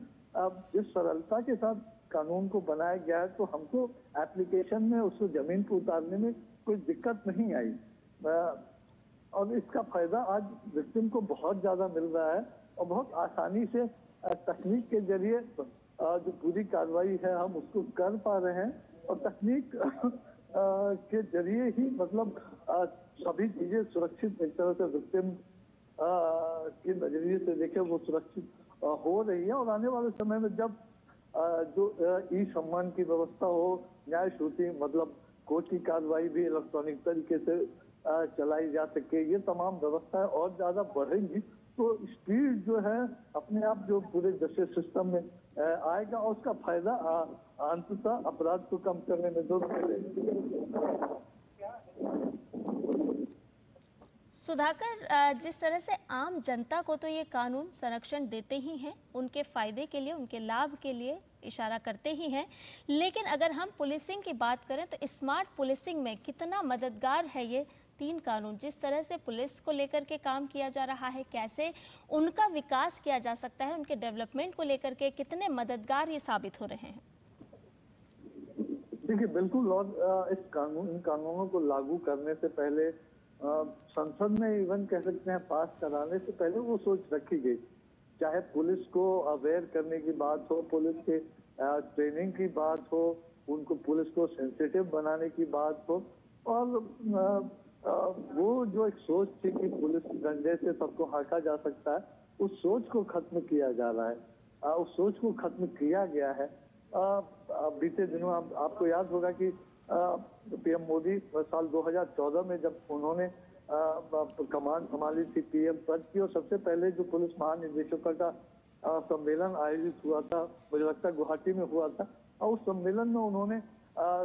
जिस सरलता के साथ कानून को बनाया गया है, तो हमको एप्लीकेशन में उसको जमीन पर उतारने में कोई दिक्कत नहीं आई। और इसका फायदा आज विक्टिम को बहुत ज्यादा मिल रहा है और बहुत आसानी से तकनीक के जरिए जो पूरी कार्रवाई है हम उसको कर पा रहे हैं। और तकनीक के जरिए ही मतलब सभी चीजें सुरक्षित एक तरह से विक्टिम के नजरिए से देखे वो सुरक्षित हो रही है। और आने वाले समय में जब जो ई सम्मान की व्यवस्था हो, न्याय श्रुति मतलब कोर्ट की कार्रवाई भी इलेक्ट्रॉनिक तरीके से चलाई जा सके, ये तमाम व्यवस्थाएं और ज्यादा बढ़ेंगी, तो स्पीड जो है अपने आप जो पूरे जस्टिस सिस्टम में आएगा और उसका फायदा अंततः अपराध को कम करने में जरूर मिलेगा। सुधाकर, जिस तरह से आम जनता को तो ये कानून संरक्षण देते ही हैं, उनके फायदे के लिए, उनके लाभ के लिए इशारा करते ही हैं, लेकिन अगर हम पुलिसिंग की बात करें तो स्मार्ट पुलिसिंग में कितना मददगार है ये 3 कानून? जिस तरह से पुलिस को लेकर के काम किया जा रहा है, कैसे उनका विकास किया जा सकता है, उनके डेवलपमेंट को लेकर के कितने मददगार ये साबित हो रहे हैं? देखिए, बिल्कुल। और इन कानूनों को लागू करने से पहले संसद में इवन कह सकते हैं पास कराने से पहले वो सोच रखी गई, चाहे पुलिस को अवेयर करने की बात हो, पुलिस के ट्रेनिंग की बात हो, उनको पुलिस को सेंसिटिव बनाने की बात हो। और वो जो एक सोच थी कि पुलिस डंडे से सबको हाँका जा सकता है, उस सोच को खत्म किया जा रहा है, उस सोच को खत्म किया गया है। बीते दिनों आपको याद होगा कि पीएम मोदी साल 2014 में जब उन्होंने कमान संभाली थी पीएम पद की, और सबसे पहले जो पुलिस महानिदेशकों का सम्मेलन आयोजित हुआ था, मुझे लगता है गुवाहाटी में हुआ था, और उस सम्मेलन में उन्होंने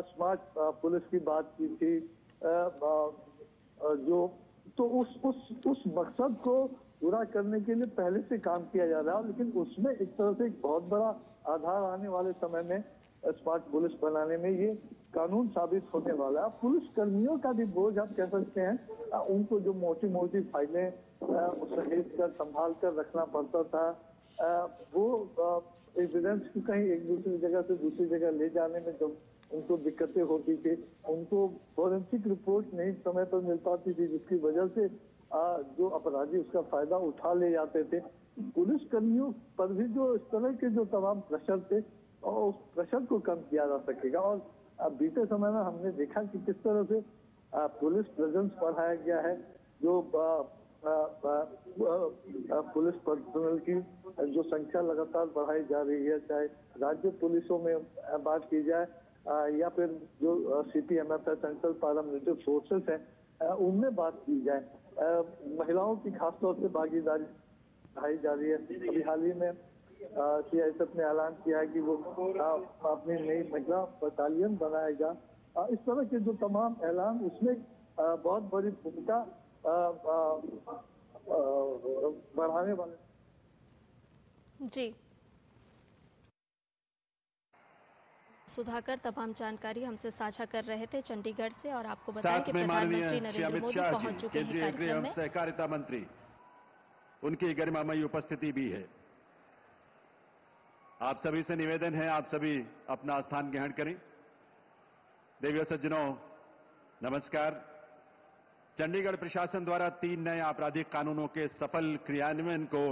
स्मार्ट पुलिस की बात की थी। जो तो उस मकसद को पूरा करने के लिए पहले से काम किया जा रहा है, लेकिन उसमें एक तरह से एक बहुत बड़ा आधार आने वाले समय में स्मार्ट पुलिस बनाने में ये कानून साबित होने वाला है। पुलिस कर्मियों का भी बोझ आप कह सकते हैं, उनको जो मोटी मोटी फाइलें सहेज कर संभाल कर रखना पड़ता था, वो एविडेंस को कहीं एक दूसरी जगह से दूसरी जगह ले जाने में जो उनको दिक्कतें होती थी, उनको फॉरेंसिक रिपोर्ट नहीं समय पर मिल पाती थी, जिसकी वजह से जो अपराधी उसका फायदा उठा ले जाते थे। पुलिस कर्मियों पर भी जो इस तरह के जो तमाम प्रेशर थे और उस प्रेशर को कम किया जा सकेगा। और बीते समय में हमने देखा कि किस तरह से पुलिस प्रेजेंस बढ़ाया गया है, जो पुलिस पर्सनल की जो संख्या लगातार बढ़ाई जा रही है, चाहे राज्य पुलिसों में बात की जाए या फिर जो CPMF है, सेंट्रल पैरामिलिट्री फोर्सेस है, उनमें बात की जाए, महिलाओं की खासतौर से भागीदारी बढ़ाई जा रही है। अभी हाल ही में CISF ने ऐलान किया है कि वो अपनी नई महिला बटालियन बनाएगा। इस तरह के जो तमाम ऐलान, उसमें बहुत बड़ी भूमिका बढ़ाने वाले। जी, सुधाकर तमाम जानकारी हमसे साझा कर रहे थे चंडीगढ़ से। और आपको बताएं कि प्रधानमंत्री नरेंद्र मोदी पहुंच चुके हैं कार्यक्रम में। सहकारिता मंत्री, उनकी गरिमामयी उपस्थिति भी है। आप सभी से निवेदन है, आप सभी अपना स्थान ग्रहण करें। देवियों सज्जनों, नमस्कार। चंडीगढ़ प्रशासन द्वारा 3 नए आपराधिक कानूनों के सफल क्रियान्वयन को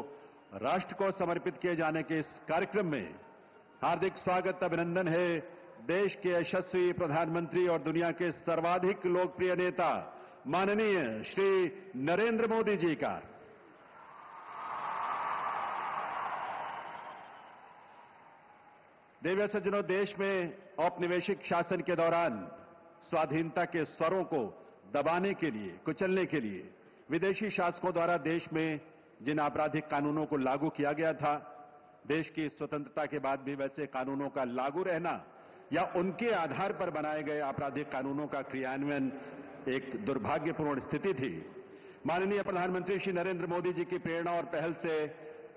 राष्ट्र को समर्पित किए जाने के इस कार्यक्रम में हार्दिक स्वागत, अभिनंदन है देश के यशस्वी प्रधानमंत्री और दुनिया के सर्वाधिक लोकप्रिय नेता माननीय श्री नरेंद्र मोदी जी का। देवियों सज्जनों, देश में औपनिवेशिक शासन के दौरान स्वाधीनता के स्वरों को दबाने के लिए, कुचलने के लिए विदेशी शासकों द्वारा देश में जिन आपराधिक कानूनों को लागू किया गया था, देश की स्वतंत्रता के बाद भी वैसे कानूनों का लागू रहना या उनके आधार पर बनाए गए आपराधिक कानूनों का क्रियान्वयन एक दुर्भाग्यपूर्ण स्थिति थी। माननीय प्रधानमंत्री श्री नरेंद्र मोदी जी की प्रेरणा और पहल से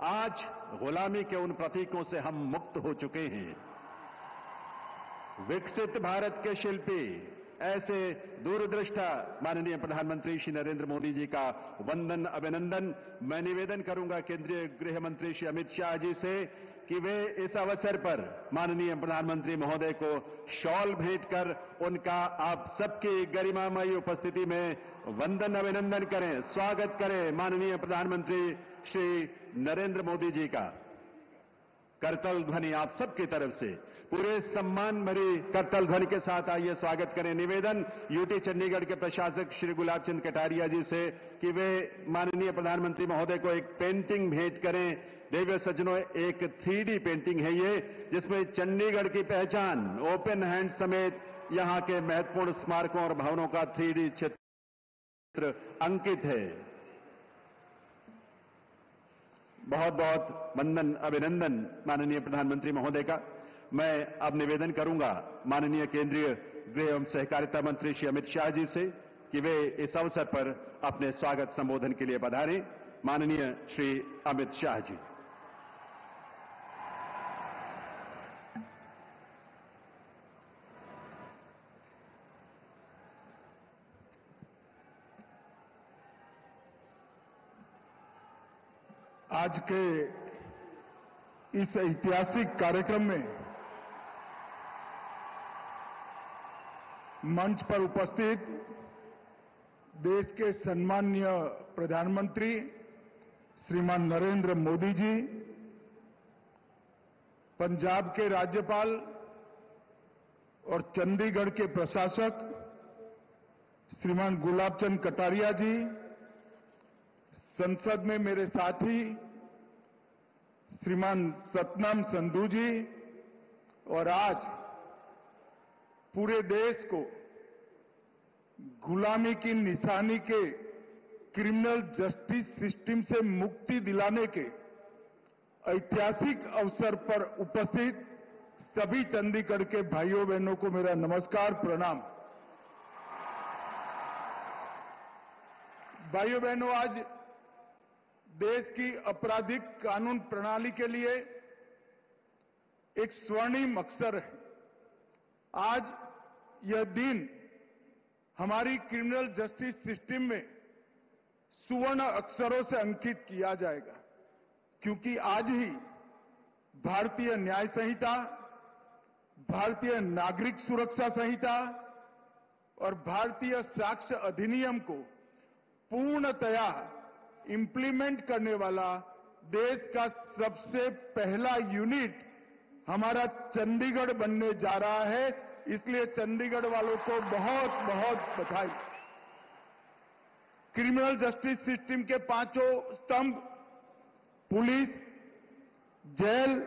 आज गुलामी के उन प्रतीकों से हम मुक्त हो चुके हैं। विकसित भारत के शिल्पी, ऐसे दूरदृष्टा माननीय प्रधानमंत्री श्री नरेंद्र मोदी जी का वंदन, अभिनंदन। मैं निवेदन करूंगा केंद्रीय गृह मंत्री श्री अमित शाह जी से कि वे इस अवसर पर माननीय प्रधानमंत्री महोदय को शॉल भेंट कर उनका आप सबकी गरिमामयी उपस्थिति में वंदन, अभिनंदन करें, स्वागत करें माननीय प्रधानमंत्री श्री नरेंद्र मोदी जी का। करतल ध्वनि आप सबकी तरफ से पूरे सम्मान भरी करतल ध्वनि के साथ आइए स्वागत करें। निवेदन यूटी चंडीगढ़ के प्रशासक श्री गुलाब चंद कटारिया जी से कि वे माननीय प्रधानमंत्री महोदय को एक पेंटिंग भेंट करें। देवियों सज्जनों, एक 3D पेंटिंग है ये, जिसमें चंडीगढ़ की पहचान, ओपन हैंड समेत यहां के महत्वपूर्ण स्मारकों और भवनों का 3D चित्र अंकित है। बहुत बहुत वंदन, अभिनंदन माननीय प्रधानमंत्री महोदय का। मैं अब निवेदन करूंगा माननीय केंद्रीय गृह एवं सहकारिता मंत्री श्री अमित शाह जी से कि वे इस अवसर पर अपने स्वागत संबोधन के लिए पधारें। माननीय श्री अमित शाह जी। आज के इस ऐतिहासिक कार्यक्रम में मंच पर उपस्थित देश के सम्माननीय प्रधानमंत्री श्रीमान नरेंद्र मोदी जी, पंजाब के राज्यपाल और चंडीगढ़ के प्रशासक श्रीमान गुलाब चंद कटारिया जी, संसद में मेरे साथी श्रीमान सतनाम संधू जी, और आज पूरे देश को गुलामी की निशानी के क्रिमिनल जस्टिस सिस्टम से मुक्ति दिलाने के ऐतिहासिक अवसर पर उपस्थित सभी चंडीगढ़ के भाइयों बहनों को मेरा नमस्कार, प्रणाम। भाइयों बहनों, आज देश की आपराधिक कानून प्रणाली के लिए एक स्वर्णिम अवसर है। आज यह दिन हमारी क्रिमिनल जस्टिस सिस्टम में सुवर्ण अक्षरों से अंकित किया जाएगा, क्योंकि आज ही भारतीय न्याय संहिता, भारतीय नागरिक सुरक्षा संहिता और भारतीय साक्ष्य अधिनियम को पूर्णतया इंप्लीमेंट करने वाला देश का सबसे पहला यूनिट हमारा चंडीगढ़ बनने जा रहा है। इसलिए चंडीगढ़ वालों को बहुत बहुत बधाई। क्रिमिनल जस्टिस सिस्टम के पांचों स्तंभ पुलिस, जेल,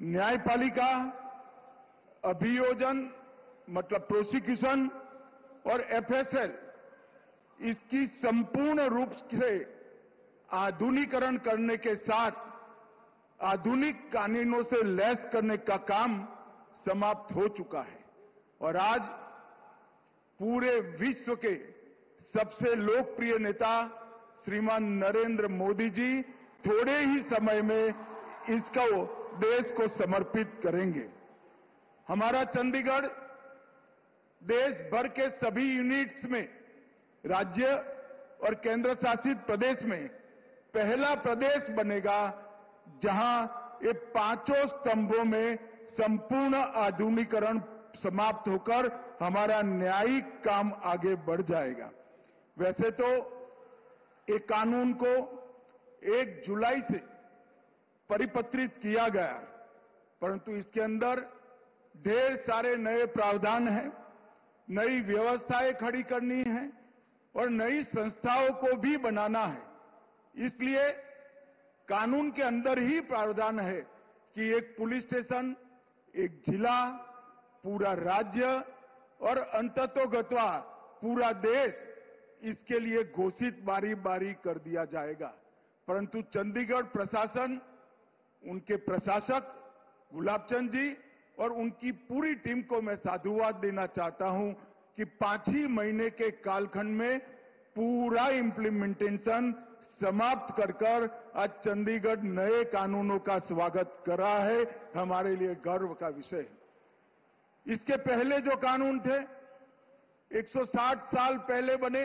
न्यायपालिका, अभियोजन मतलब प्रोसिक्यूशन और एफएसएल, इसकी संपूर्ण रूप से आधुनिकीकरण करने के साथ आधुनिक कानूनों से लैस करने का काम समाप्त हो चुका है और आज पूरे विश्व के सबसे लोकप्रिय नेता श्रीमान नरेंद्र मोदी जी थोड़े ही समय में इसको देश को समर्पित करेंगे। हमारा चंडीगढ़ देश भर के सभी यूनिट्स में राज्य और केंद्र शासित प्रदेश में पहला प्रदेश बनेगा जहां ये पांचों स्तंभों में संपूर्ण आधुनिकीकरण समाप्त होकर हमारा न्यायिक काम आगे बढ़ जाएगा। वैसे तो एक कानून को 1 जुलाई से परिपत्रित किया गया, परंतु इसके अंदर ढेर सारे नए प्रावधान हैं, नई व्यवस्थाएं खड़ी करनी है और नई संस्थाओं को भी बनाना है। इसलिए कानून के अंदर ही प्रावधान है कि एक पुलिस स्टेशन, एक जिला, पूरा राज्य और अंततोगत्वा पूरा देश इसके लिए घोषित बारी बारी कर दिया जाएगा। परंतु चंडीगढ़ प्रशासन, उनके प्रशासक गुलाबचंद जी और उनकी पूरी टीम को मैं साधुवाद देना चाहता हूं कि 5 ही महीने के कालखंड में पूरा इंप्लीमेंटेशन समाप्त कर आज चंडीगढ़ नए कानूनों का स्वागत कर रहा है। हमारे लिए गर्व का विषय है। इसके पहले जो कानून थे 160 साल पहले बने,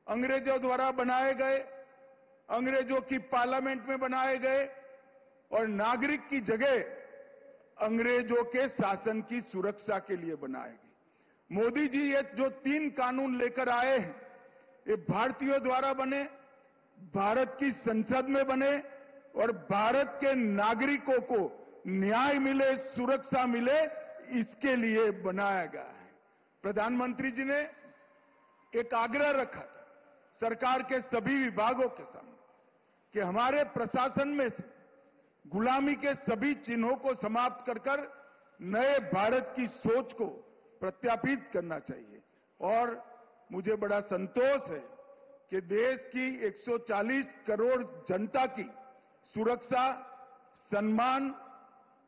अंग्रेजों द्वारा बनाए गए, अंग्रेजों की पार्लियामेंट में बनाए गए और नागरिक की जगह अंग्रेजों के शासन की सुरक्षा के लिए बनाए गए। मोदी जी ये जो 3 कानून लेकर आए हैं, ये भारतीयों द्वारा बने, भारत की संसद में बने और भारत के नागरिकों को न्याय मिले, सुरक्षा मिले, इसके लिए बनाया गया है। प्रधानमंत्री जी ने एक आग्रह रखा था सरकार के सभी विभागों के सामने कि हमारे प्रशासन में से गुलामी के सभी चिन्हों को समाप्त कर नए भारत की सोच को प्रत्यापित करना चाहिए। और मुझे बड़ा संतोष है कि देश की 140 करोड़ जनता की सुरक्षा, सम्मान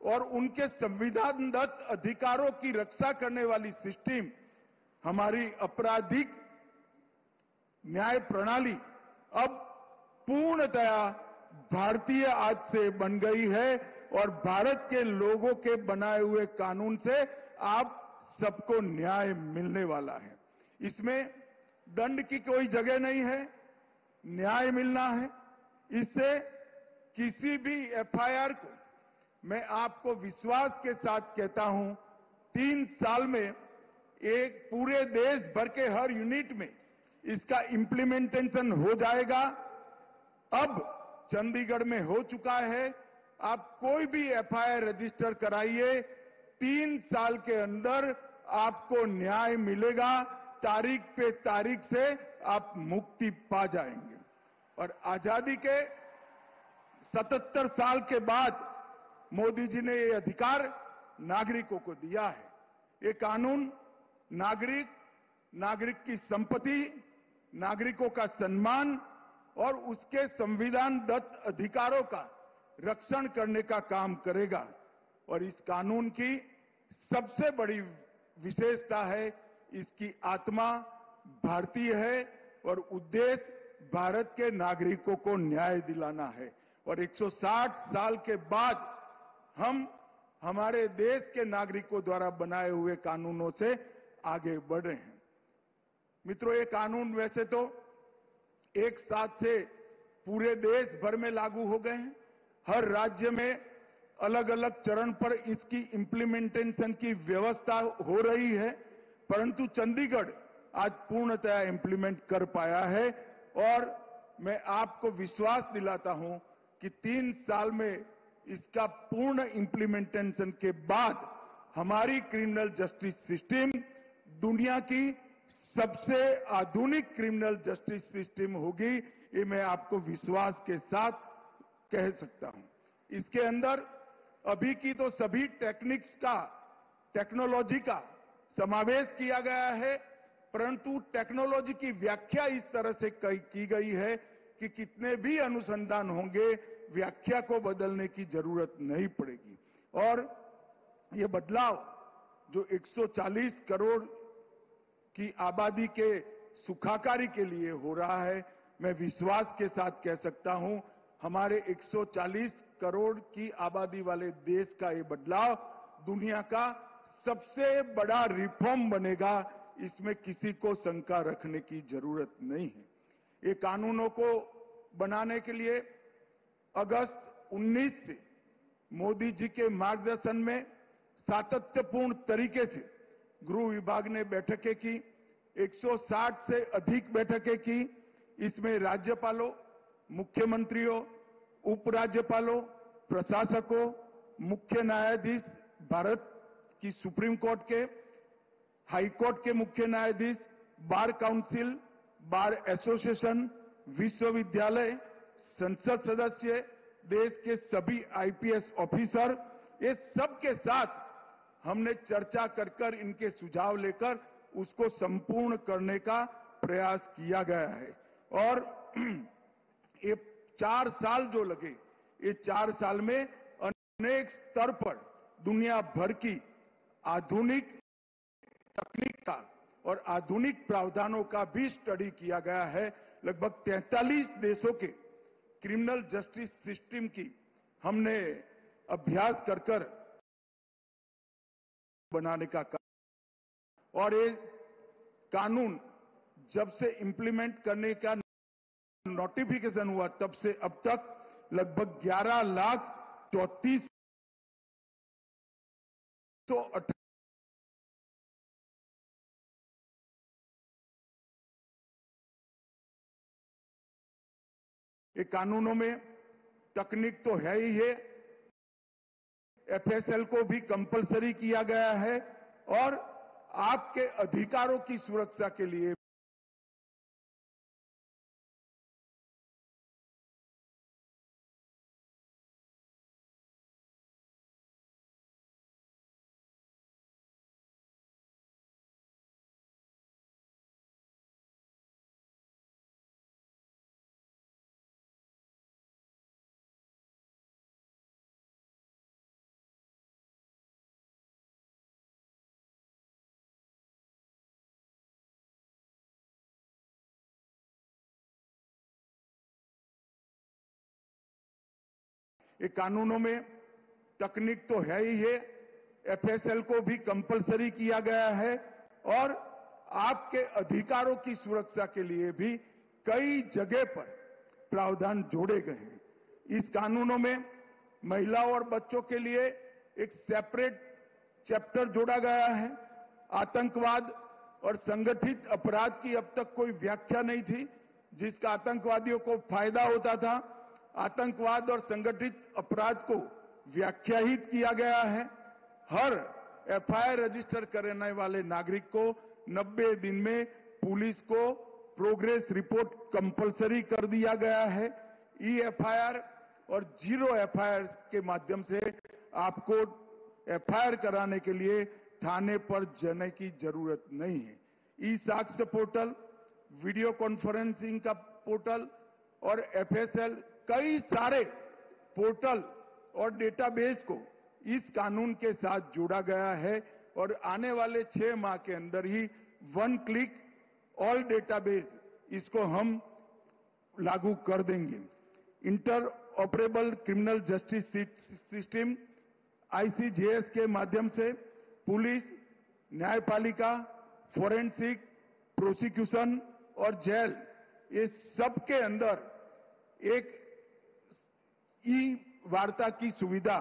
और उनके संविधानदत्त अधिकारों की रक्षा करने वाली सिस्टम हमारी आपराधिक न्याय प्रणाली अब पूर्णतया भारतीय आज से बन गई है और भारत के लोगों के बनाए हुए कानून से आप सबको न्याय मिलने वाला है। इसमें दंड की कोई जगह नहीं है, न्याय मिलना है। इससे किसी भी एफआईआर को मैं आपको विश्वास के साथ कहता हूं 3 साल में एक पूरे देश भर के हर यूनिट में इसका इंप्लीमेंटेशन हो जाएगा। अब चंडीगढ़ में हो चुका है। आप कोई भी एफआईआर रजिस्टर कराइए, 3 साल के अंदर आपको न्याय मिलेगा। तारीख पे तारीख से आप मुक्ति पा जाएंगे। और आजादी के 77 साल के बाद मोदी जी ने ये अधिकार नागरिकों को दिया है। ये कानून नागरिक की संपत्ति, नागरिकों का सम्मान और उसके संविधानदत्त अधिकारों का रक्षण करने का काम करेगा। और इस कानून की सबसे बड़ी विशेषता है इसकी आत्मा भारतीय है और उद्देश्य भारत के नागरिकों को न्याय दिलाना है। और 160 साल के बाद हम हमारे देश के नागरिकों द्वारा बनाए हुए कानूनों से आगे बढ़ रहे हैं। मित्रों, ये कानून वैसे तो एक साथ से पूरे देश भर में लागू हो गए हैं। हर राज्य में अलग अलग चरण पर इसकी इम्प्लीमेंटेशन की व्यवस्था हो रही है, परंतु चंडीगढ़ आज पूर्णतया इम्प्लीमेंट कर पाया है। और मैं आपको विश्वास दिलाता हूं कि 3 साल में इसका पूर्ण इम्प्लीमेंटेशन के बाद हमारी क्रिमिनल जस्टिस सिस्टम दुनिया की सबसे आधुनिक क्रिमिनल जस्टिस सिस्टम होगी, ये मैं आपको विश्वास के साथ कह सकता हूं। इसके अंदर अभी की तो सभी टेक्नोलॉजी का समावेश किया गया है, परंतु टेक्नोलॉजी की व्याख्या इस तरह से की गई है कि कितने भी अनुसंधान होंगे, व्याख्या को बदलने की जरूरत नहीं पड़ेगी। और ये बदलाव जो 140 करोड़ की आबादी के सुखाकारी के लिए हो रहा है, मैं विश्वास के साथ कह सकता हूं, हमारे 140 करोड़ की आबादी वाले देश का ये बदलाव दुनिया का सबसे बड़ा रिफॉर्म बनेगा, इसमें किसी को शंका रखने की जरूरत नहीं है। ये कानूनों को बनाने के लिए अगस्त 19 से मोदी जी के मार्गदर्शन में सातत्यपूर्ण तरीके से गृह विभाग ने बैठकें की, 160 से अधिक बैठकें की। इसमें राज्यपालों, मुख्यमंत्रियों, उपराज्यपालों, प्रशासकों, मुख्य न्यायाधीश, भारत की सुप्रीम कोर्ट के, हाई कोर्ट के मुख्य न्यायाधीश, बार काउंसिल, बार एसोसिएशन, विश्वविद्यालय, संसद सदस्य, देश के सभी आईपीएस ऑफिसर, ये सब के साथ हमने चर्चा कर इनके सुझाव लेकर उसको संपूर्ण करने का प्रयास किया गया है। और ये 4 साल जो लगे, ये 4 साल में अनेक स्तर पर दुनिया भर की आधुनिक तकनीक का और आधुनिक प्रावधानों का भी स्टडी किया गया है। लगभग 43 देशों के क्रिमिनल जस्टिस सिस्टम की हमने अभ्यास कर बनाने का काम। और ये कानून जब से इंप्लीमेंट करने का नोटिफिकेशन हुआ, तब से अब तक लगभग 11,34,000 ये कानूनों में तकनीक तो है ही है, एफएसएल को भी कंपलसरी किया गया है और आपके अधिकारों की सुरक्षा के लिए ये कानूनों में तकनीक तो है ही है, एफएसएल को भी कंपलसरी किया गया है और आपके अधिकारों की सुरक्षा के लिए भी कई जगह पर प्रावधान जोड़े गए हैं। इस कानूनों में महिलाओं और बच्चों के लिए एक सेपरेट चैप्टर जोड़ा गया है। आतंकवाद और संगठित अपराध की अब तक कोई व्याख्या नहीं थी, जिसका आतंकवादियों को फायदा होता था। आतंकवाद और संगठित अपराध को व्याख्याहित किया गया है। हर एफआईआर रजिस्टर करने वाले नागरिक को 90 दिन में पुलिस को प्रोग्रेस रिपोर्ट कंपलसरी कर दिया गया है। ई एफआईआर और जीरो एफआईआर के माध्यम से आपको एफआईआर कराने के लिए थाने पर जाने की जरूरत नहीं है। ई साक्ष्य पोर्टल, वीडियो कॉन्फ्रेंसिंग का पोर्टल और एफएसएल, कई सारे पोर्टल और डेटाबेस को इस कानून के साथ जोड़ा गया है और आने वाले 6 माह के अंदर ही 1 क्लिक ऑल डेटाबेस इसको हम लागू कर देंगे। Inter operable criminal justice system ICJS के माध्यम से पुलिस, न्यायपालिका, फोरेंसिक, प्रोसिक्यूशन और जेल, ये सब के अंदर एक ई वार्ता की सुविधा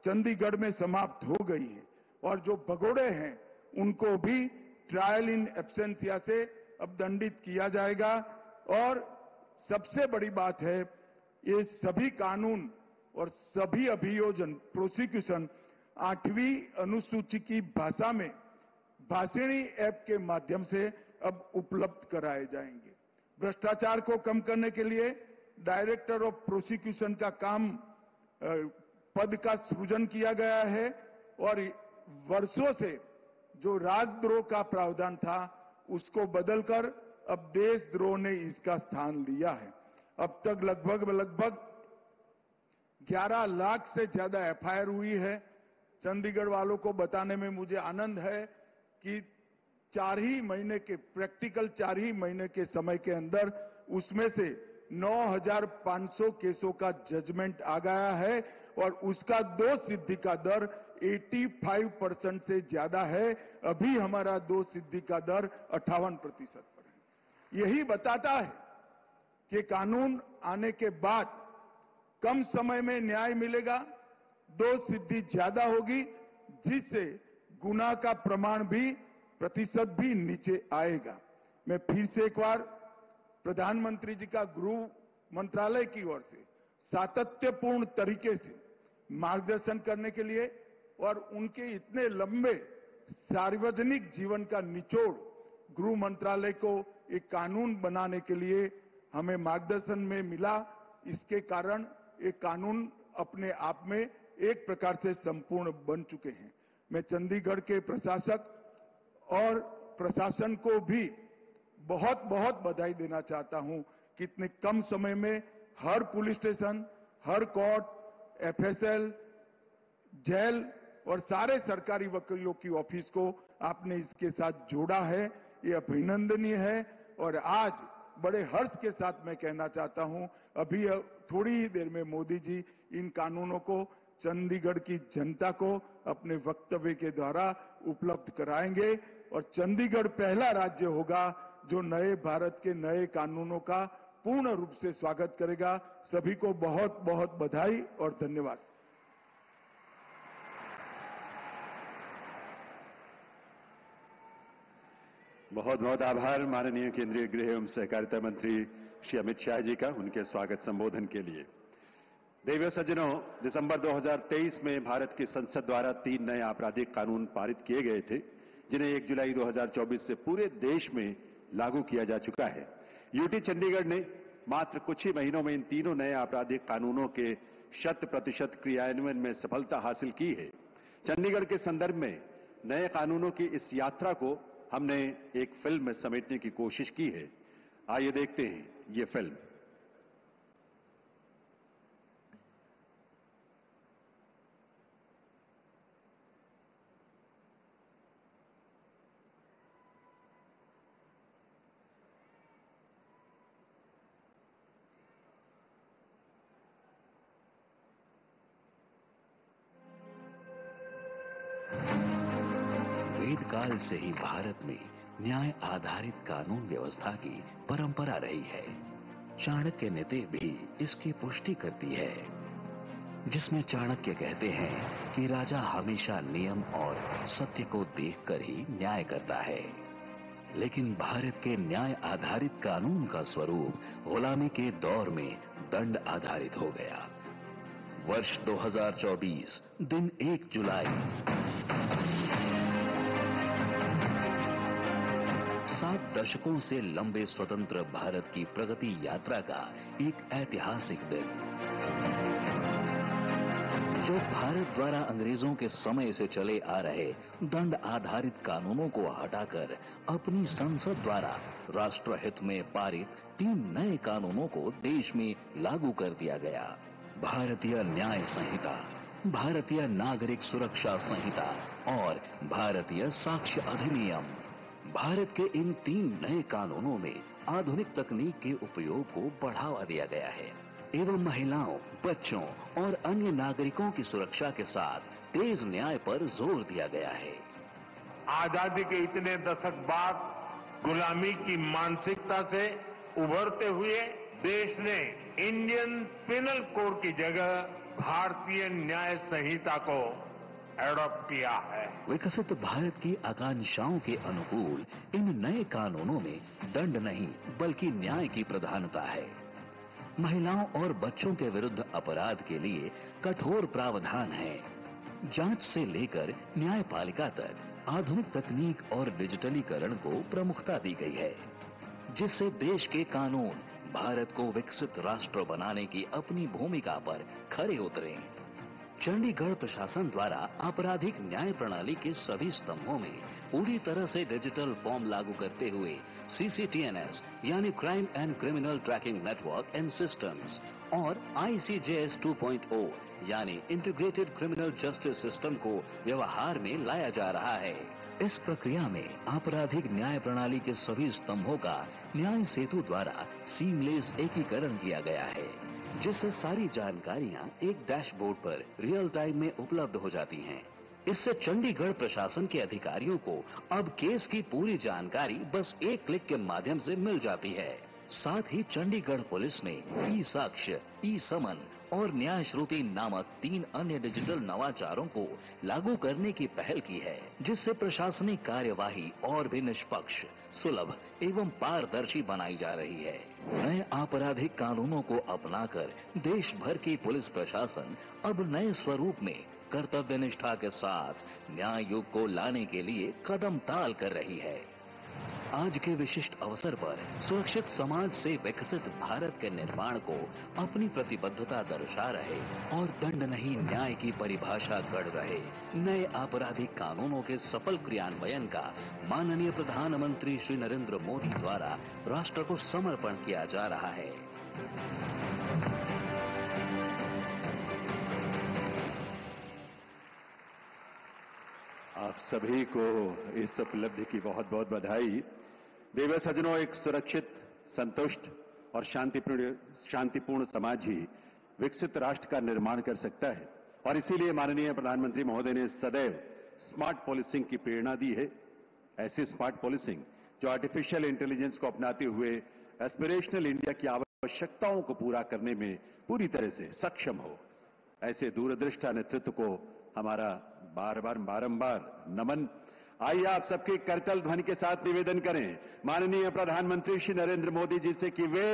चंडीगढ़ में समाप्त हो गई है और जो भगोड़े हैं उनको भी ट्रायल इन एब्सेंसिया से अब दंडित किया जाएगा। और सबसे बड़ी बात है, ये सभी कानून और सभी अभियोजन प्रोसिक्यूशन 8वीं अनुसूची की भाषा में भाषिणी ऐप के माध्यम से अब उपलब्ध कराए जाएंगे। भ्रष्टाचार को कम करने के लिए डायरेक्टर ऑफ प्रोसिक्यूशन का काम पद का सृजन किया गया है और वर्षों से जो राजद्रोह का प्रावधान था उसको बदलकर अब देशद्रोह ने इसका स्थान लिया है। अब तक लगभग 11 लाख से ज्यादा एफआईआर हुई है। चंडीगढ़ वालों को बताने में मुझे आनंद है कि 4 ही महीने के प्रैक्टिकल 4 ही महीने के समय के अंदर उसमें से 9,500 केसों का जजमेंट आ गया है और उसका दोष सिद्धि का दर 85% से ज्यादा है। अभी हमारा दोष सिद्धि का दर 58% पर है। यही बताता है कि कानून आने के बाद कम समय में न्याय मिलेगा, दोष सिद्धि ज्यादा होगी, जिससे गुनाह का प्रमाण भी प्रतिशत भी नीचे आएगा। मैं फिर से एक बार प्रधानमंत्री जी का गृह मंत्रालय की ओर से सातत्यपूर्ण तरीके से मार्गदर्शन करने के लिए और उनके इतने लंबे सार्वजनिक जीवन का निचोड़ गृह मंत्रालय को एक कानून बनाने के लिए हमें मार्गदर्शन में मिला। इसके कारण एक कानून अपने आप में एक प्रकार से संपूर्ण बन चुके हैं। मैं चंडीगढ़ के प्रशासक और प्रशासन को भी बहुत बहुत बधाई देना चाहता हूं कि इतने कम समय में हर पुलिस स्टेशन, हर कोर्ट, एफएसएल, जेल और सारे सरकारी वकीलों की ऑफिस को आपने इसके साथ जोड़ा है। ये अभिनंदनीय है और आज बड़े हर्ष के साथ मैं कहना चाहता हूं, अभी थोड़ी ही देर में मोदी जी इन कानूनों को चंडीगढ़ की जनता को अपने वक्तव्य के द्वारा उपलब्ध कराएंगे और चंडीगढ़ पहला राज्य होगा जो नए भारत के नए कानूनों का पूर्ण रूप से स्वागत करेगा। सभी को बहुत बहुत बधाई और धन्यवाद। बहुत बहुत आभार माननीय केंद्रीय गृह एवं सहकारिता मंत्री श्री अमित शाह जी का उनके स्वागत संबोधन के लिए। देवियों सज्जनों, दिसंबर 2023 में भारत की संसद द्वारा 3 नए आपराधिक कानून पारित किए गए थे, जिन्हें 1 जुलाई 2024 से पूरे देश में लागू किया जा चुका है। यूटी चंडीगढ़ ने मात्र कुछ ही महीनों में इन तीनों नए आपराधिक कानूनों के 100% क्रियान्वयन में सफलता हासिल की है। चंडीगढ़ के संदर्भ में नए कानूनों की इस यात्रा को हमने एक फिल्म में समेटने की कोशिश की है। आइए देखते हैं ये फिल्म। वेदकाल से ही भारत में न्याय आधारित कानून व्यवस्था की परंपरा रही है। चाणक्य नीति भी इसकी पुष्टि करती है, जिसमें चाणक्य कहते हैं कि राजा हमेशा नियम और सत्य को देखकर ही न्याय करता है। लेकिन भारत के न्याय आधारित कानून का स्वरूप गुलामी के दौर में दंड आधारित हो गया। वर्ष 2024 दिन 1 जुलाई 7 दशकों से लंबे स्वतंत्र भारत की प्रगति यात्रा का एक ऐतिहासिक दिन, जो भारत द्वारा अंग्रेजों के समय से चले आ रहे दंड आधारित कानूनों को हटाकर अपनी संसद द्वारा राष्ट्रहित में पारित 3 नए कानूनों को देश में लागू कर दिया गया। भारतीय न्याय संहिता, भारतीय नागरिक सुरक्षा संहिता और भारतीय साक्ष्य अधिनियम। भारत के इन 3 नए कानूनों में आधुनिक तकनीक के उपयोग को बढ़ावा दिया गया है एवं महिलाओं, बच्चों और अन्य नागरिकों की सुरक्षा के साथ तेज न्याय पर जोर दिया गया है। आजादी के इतने दशक बाद गुलामी की मानसिकता से उभरते हुए देश ने इंडियन पिनल कोड की जगह भारतीय न्याय संहिता को एडॉप्ट किया है। विकसित भारत की आकांक्षाओं के अनुकूल इन नए कानूनों में दंड नहीं बल्कि न्याय की प्रधानता है। महिलाओं और बच्चों के विरुद्ध अपराध के लिए कठोर प्रावधान है। जांच से लेकर न्यायपालिका तक आधुनिक तकनीक और डिजिटलीकरण को प्रमुखता दी गई है, जिससे देश के कानून भारत को विकसित राष्ट्र बनाने की अपनी भूमिका पर खरे उतरे। चंडीगढ़ प्रशासन द्वारा आपराधिक न्याय प्रणाली के सभी स्तंभों में पूरी तरह से डिजिटल फॉर्म लागू करते हुए CCTNS यानी crime and criminal tracking network and systems और ICJS 2.0 यानी इंटीग्रेटेड क्रिमिनल जस्टिस सिस्टम को व्यवहार में लाया जा रहा है। इस प्रक्रिया में आपराधिक न्याय प्रणाली के सभी स्तंभों का न्याय सेतु द्वारा सीमलेस एकीकरण किया गया है, जिससे सारी जानकारियां एक डैशबोर्ड पर रियल टाइम में उपलब्ध हो जाती हैं। इससे चंडीगढ़ प्रशासन के अधिकारियों को अब केस की पूरी जानकारी बस एक क्लिक के माध्यम से मिल जाती है। साथ ही चंडीगढ़ पुलिस ने ई-साक्ष्य, ई-समन और न्याय श्रुति नामक 3 अन्य डिजिटल नवाचारों को लागू करने की पहल की है, जिससे प्रशासनिक कार्यवाही और भी निष्पक्ष, सुलभ एवं पारदर्शी बनाई जा रही है। नए आपराधिक कानूनों को अपनाकर देश भर की पुलिस प्रशासन अब नए स्वरूप में कर्तव्य निष्ठा के साथ न्याय युग को लाने के लिए कदम ताल कर रही है। आज के विशिष्ट अवसर पर सुरक्षित समाज से विकसित भारत के निर्माण को अपनी प्रतिबद्धता दर्शा रहे और दंड नहीं न्याय की परिभाषा गढ़ रहे नए आपराधिक कानूनों के सफल क्रियान्वयन का माननीय प्रधानमंत्री श्री नरेंद्र मोदी द्वारा राष्ट्र को समर्पण किया जा रहा है। आप सभी को इस उपलब्धि की बहुत बहुत बधाई। देव सज्जनों, एक सुरक्षित, संतुष्ट और शांतिपूर्ण समाज ही विकसित राष्ट्र का निर्माण कर सकता है और इसीलिए माननीय प्रधानमंत्री महोदय ने सदैव स्मार्ट पॉलिसिंग की प्रेरणा दी है। ऐसी स्मार्ट पॉलिसिंग जो आर्टिफिशियल इंटेलिजेंस को अपनाते हुए एस्पिरेशनल इंडिया की आवश्यकताओं को पूरा करने में पूरी तरह से सक्षम हो। ऐसे दूरदृष्टा नेतृत्व को हमारा बारंबार नमन। आइए आप सबके करतल ध्वनि के साथ निवेदन करें माननीय प्रधानमंत्री श्री नरेंद्र मोदी जी से कि वे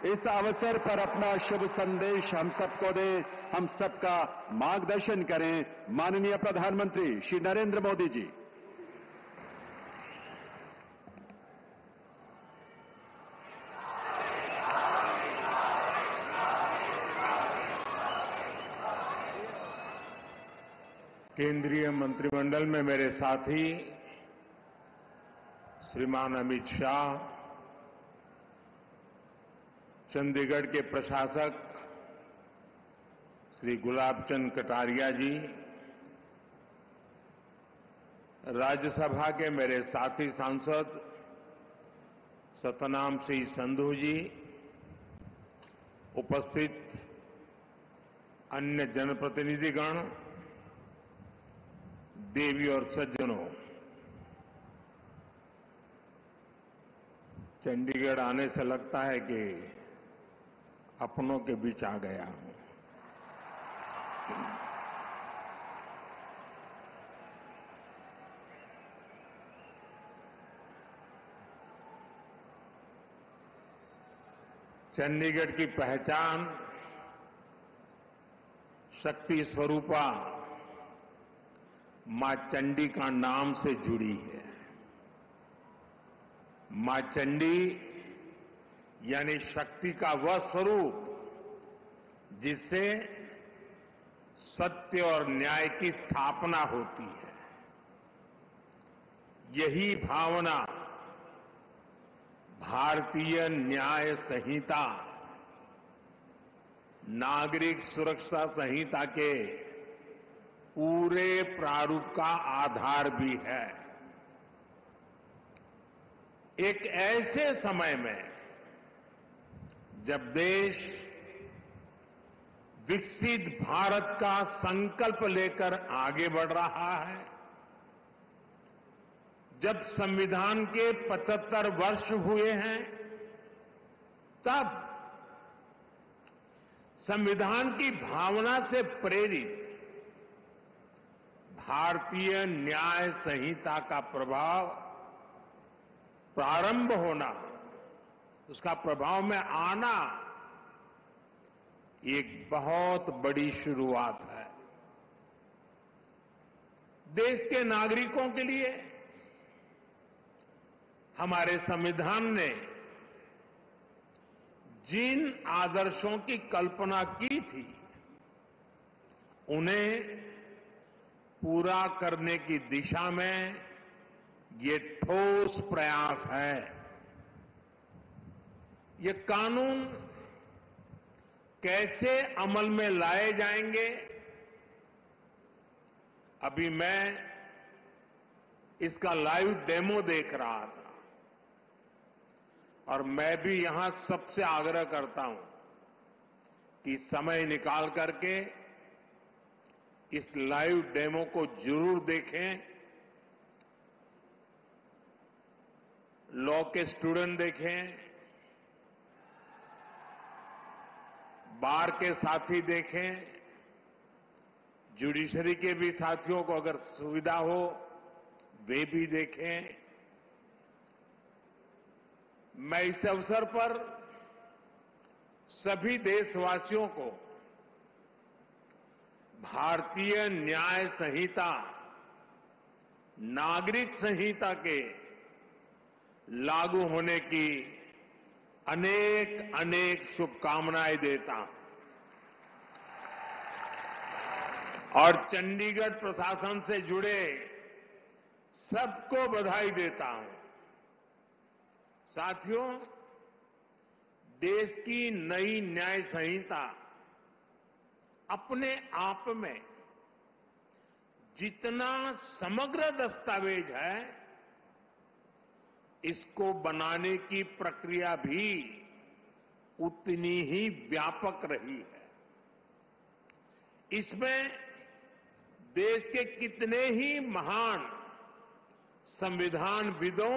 इस अवसर पर अपना शुभ संदेश हम सबको दें, हम सबका मार्गदर्शन करें। माननीय प्रधानमंत्री श्री नरेंद्र मोदी जी। केंद्रीय मंत्रिमंडल में मेरे साथी श्रीमान अमित शाह, चंडीगढ़ के प्रशासक श्री गुलाबचंद कटारिया जी, राज्यसभा के मेरे साथी सांसद सतनाम सिंह संधू जी, उपस्थित अन्य जनप्रतिनिधिगण, देवी और सज्जनों, चंडीगढ़ आने से लगता है कि अपनों के बीच आ गया हूं। चंडीगढ़ की पहचान शक्ति स्वरूपा मां चंडी का नाम से जुड़ी है। मां चंडी यानी शक्ति का वह स्वरूप जिससे सत्य और न्याय की स्थापना होती है। यही भावना भारतीय न्याय संहिता, नागरिक सुरक्षा संहिता के पूरे प्रारूप का आधार भी है। एक ऐसे समय में जब देश विकसित भारत का संकल्प लेकर आगे बढ़ रहा है, जब संविधान के 75 वर्ष हुए हैं, तब संविधान की भावना से प्रेरित भारतीय न्याय संहिता का प्रभाव प्रारंभ होना, उसका प्रभाव में आना, एक बहुत बड़ी शुरुआत है। देश के नागरिकों के लिए हमारे संविधान ने जिन आदर्शों की कल्पना की थी, उन्हें पूरा करने की दिशा में ये ठोस प्रयास है। ये कानून कैसे अमल में लाए जाएंगे, अभी मैं इसका लाइव डेमो देख रहा था और मैं भी यहां सबसे आग्रह करता हूं कि समय निकाल करके इस लाइव डेमो को जरूर देखें। लॉ के स्टूडेंट देखें, बार के साथी देखें, जुडिशरी के भी साथियों को अगर सुविधा हो वे भी देखें। मैं इस अवसर पर सभी देशवासियों को भारतीय न्याय संहिता, नागरिक संहिता के लागू होने की अनेक अनेक शुभकामनाएं देता हूं और चंडीगढ़ प्रशासन से जुड़े सबको बधाई देता हूं। साथियों, देश की नई न्याय संहिता अपने आप में जितना समग्र दस्तावेज है, इसको बनाने की प्रक्रिया भी उतनी ही व्यापक रही है। इसमें देश के कितने ही महान संविधानविदों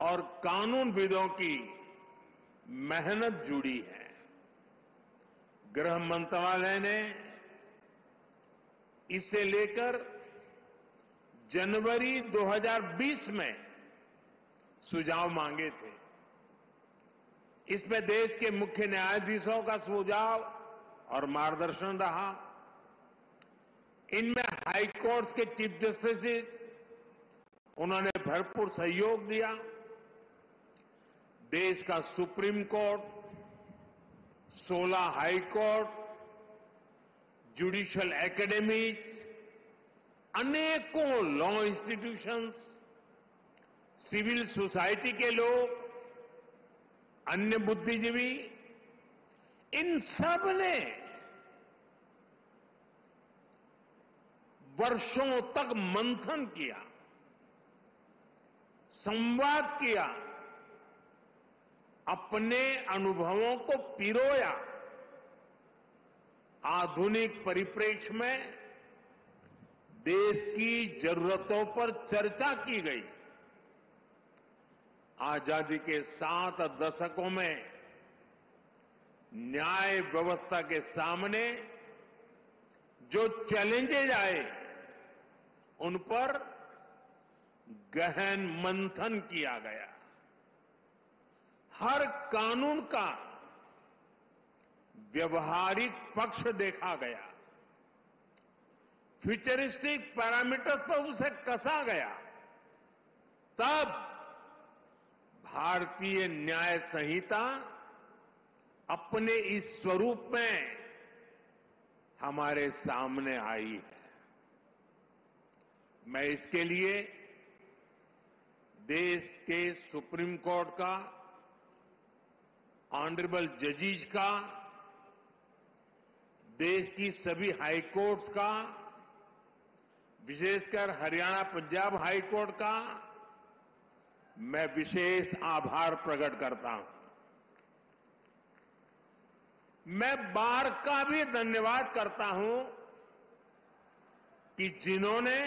और कानूनविदों की मेहनत जुड़ी है। गृह मंत्रालय ने इसे लेकर जनवरी 2020 में सुझाव मांगे थे। इसमें देश के मुख्य न्यायाधीशों का सुझाव और मार्गदर्शन रहा। इनमें हाई कोर्ट्स के चीफ जस्टिस, उन्होंने भरपूर सहयोग दिया। देश का supreme court, 16 high court, judicial academies, अनेकों लॉ इंस्टीट्यूशंस, सिविल सोसाइटी के लोग, अन्य बुद्धिजीवी, इन सब ने वर्षों तक मंथन किया, संवाद किया, अपने अनुभवों को पिरोया। आधुनिक परिप्रेक्ष्य में देश की जरूरतों पर चर्चा की गई। आजादी के 7 दशकों में न्याय व्यवस्था के सामने जो चैलेंजेज आए, उन पर गहन मंथन किया गया। हर कानून का व्यवहारिक पक्ष देखा गया, फ्यूचरिस्टिक पैरामीटर्स पर उसे कसा गया। तब भारतीय न्याय संहिता अपने इस स्वरूप में हमारे सामने आई है। मैं इसके लिए देश के सुप्रीम कोर्ट का, ऑनरेबल जजेस का, देश की सभी हाई कोर्ट्स का, विशेषकर हरियाणा पंजाब हाई कोर्ट का मैं विशेष आभार प्रकट करता हूं। मैं बार का भी धन्यवाद करता हूं कि जिन्होंने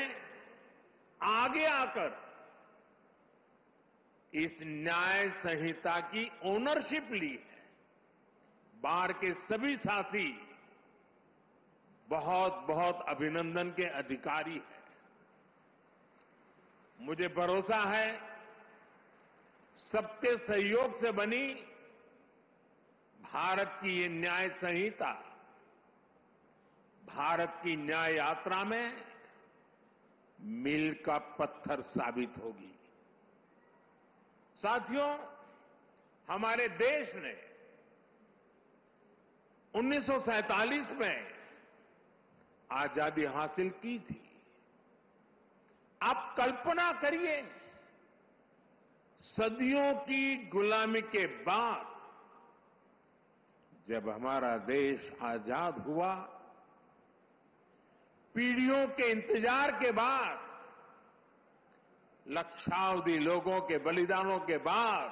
आगे आकर इस न्याय संहिता की ओनरशिप ली है, बार के सभी साथी बहुत बहुत अभिनंदन के अधिकारी हैं। मुझे भरोसा है सबके सहयोग से बनी भारत की ये न्याय संहिता भारत की न्याय यात्रा में मील का पत्थर साबित होगी। साथियों, हमारे देश ने 1947 में आजादी हासिल की थी। आप कल्पना करिए, सदियों की गुलामी के बाद जब हमारा देश आजाद हुआ, पीढ़ियों के इंतजार के बाद, लक्षावधि लोगों के बलिदानों के बाद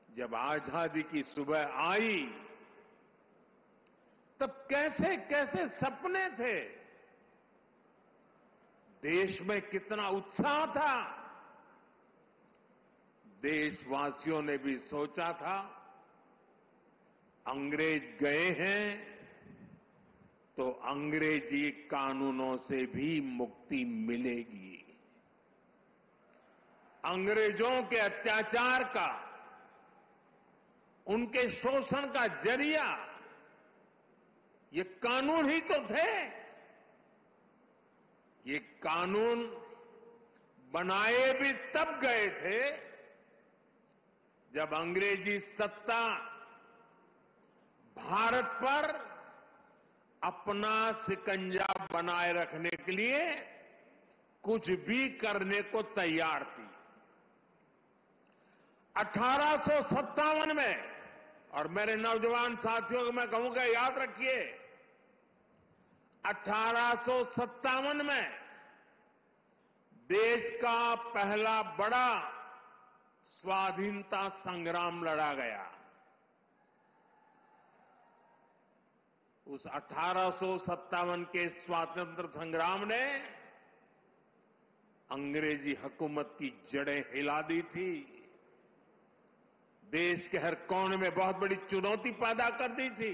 जब आजादी की सुबह आई, तब कैसे कैसे सपने थे, देश में कितना उत्साह था। देशवासियों ने भी सोचा था अंग्रेज गए हैं तो अंग्रेजी कानूनों से भी मुक्ति मिलेगी। अंग्रेजों के अत्याचार का, उनके शोषण का जरिया ये कानून ही तो थे। ये कानून बनाए भी तब गए थे जब अंग्रेजी सत्ता भारत पर अपना शिकंजा बनाए रखने के लिए कुछ भी करने को तैयार थी। 1857 में, और मेरे नौजवान साथियों को मैं कहूंगा याद रखिए, 1857 में देश का पहला बड़ा स्वाधीनता संग्राम लड़ा गया। उस 1857 के स्वातंत्र संग्राम ने अंग्रेजी हुकूमत की जड़ें हिला दी थी। देश के हर कोने में बहुत बड़ी चुनौती पैदा कर दी थी।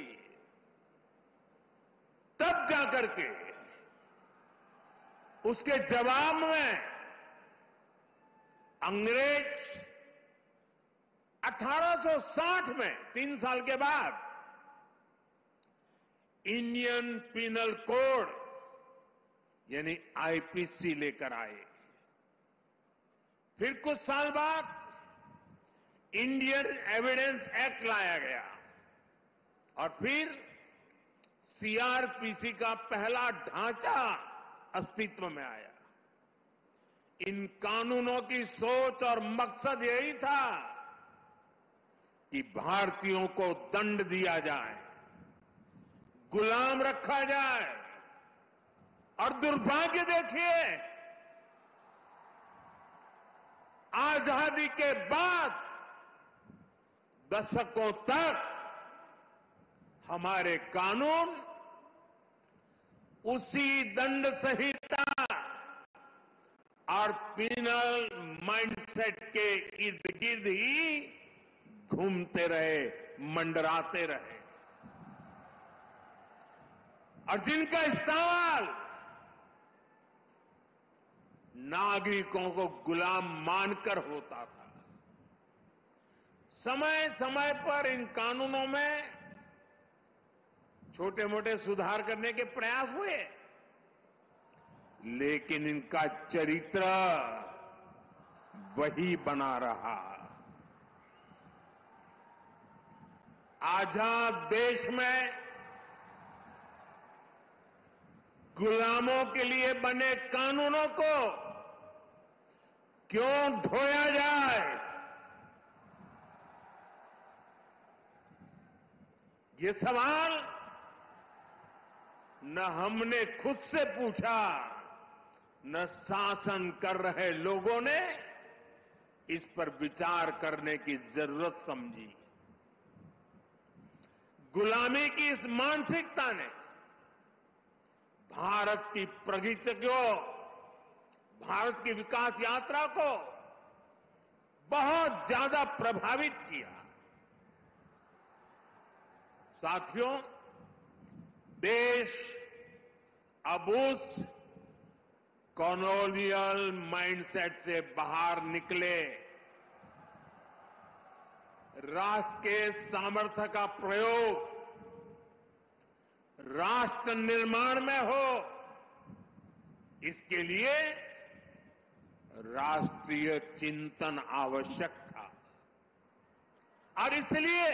तब जाकर के उसके जवाब में अंग्रेज 1860 में, 3 साल के बाद, इंडियन पिनल कोड यानी आईपीसी लेकर आए। फिर कुछ साल बाद इंडियन एविडेंस एक्ट लाया गया और फिर सीआरपीसी का पहला ढांचा अस्तित्व में आया। इन कानूनों की सोच और मकसद यही था कि भारतीयों को दंड दिया जाए, गुलाम रखा जाए। और दुर्भाग्य देखिए, आजादी के बाद दशकों तक हमारे कानून उसी दंड संहिता और पिनल माइंडसेट के इर्द गिर्द ही घूमते रहे, मंडराते रहे। और जिनका इस्तेमाल नागरिकों को गुलाम मानकर होता था। समय समय पर इन कानूनों में छोटे मोटे सुधार करने के प्रयास हुए, लेकिन इनका चरित्र वही बना रहा। आजाद देश में गुलामों के लिए बने कानूनों को क्यों ढोया जाए, ये सवाल न हमने खुद से पूछा, न शासन कर रहे लोगों ने इस पर विचार करने की जरूरत समझी। गुलामी की इस मानसिकता ने भारत की प्रगति को, भारत की विकास यात्रा को बहुत ज्यादा प्रभावित किया। साथियों, देश अब उस कॉलोनियल माइंडसेट से बाहर निकले, राष्ट्र के सामर्थ्य का प्रयोग राष्ट्र निर्माण में हो, इसके लिए राष्ट्रीय चिंतन आवश्यक था। और इसलिए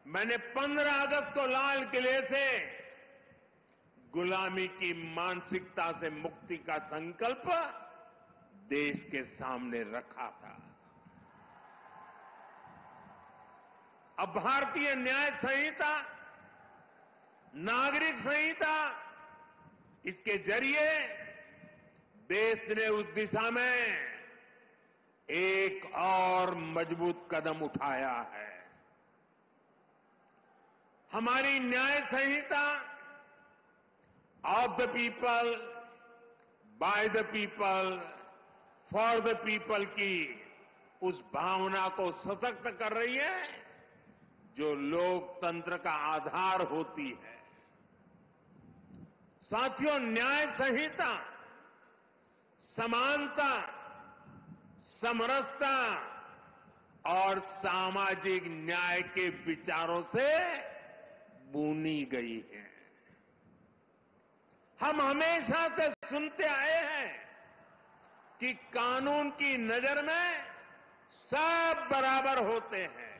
मैंने 15 अगस्त को लाल किले से गुलामी की मानसिकता से मुक्ति का संकल्प देश के सामने रखा था। अब भारतीय न्याय संहिता, नागरिक संहिता, इसके जरिए देश ने उस दिशा में एक और मजबूत कदम उठाया है। हमारी न्याय संहिता of the people, by the people, for the people की उस भावना को सशक्त कर रही है जो लोकतंत्र का आधार होती है। साथियों, न्याय संहिता समानता, समरसता और सामाजिक न्याय के विचारों से बुनी गई है। हम हमेशा से सुनते आए हैं कि कानून की नजर में सब बराबर होते हैं,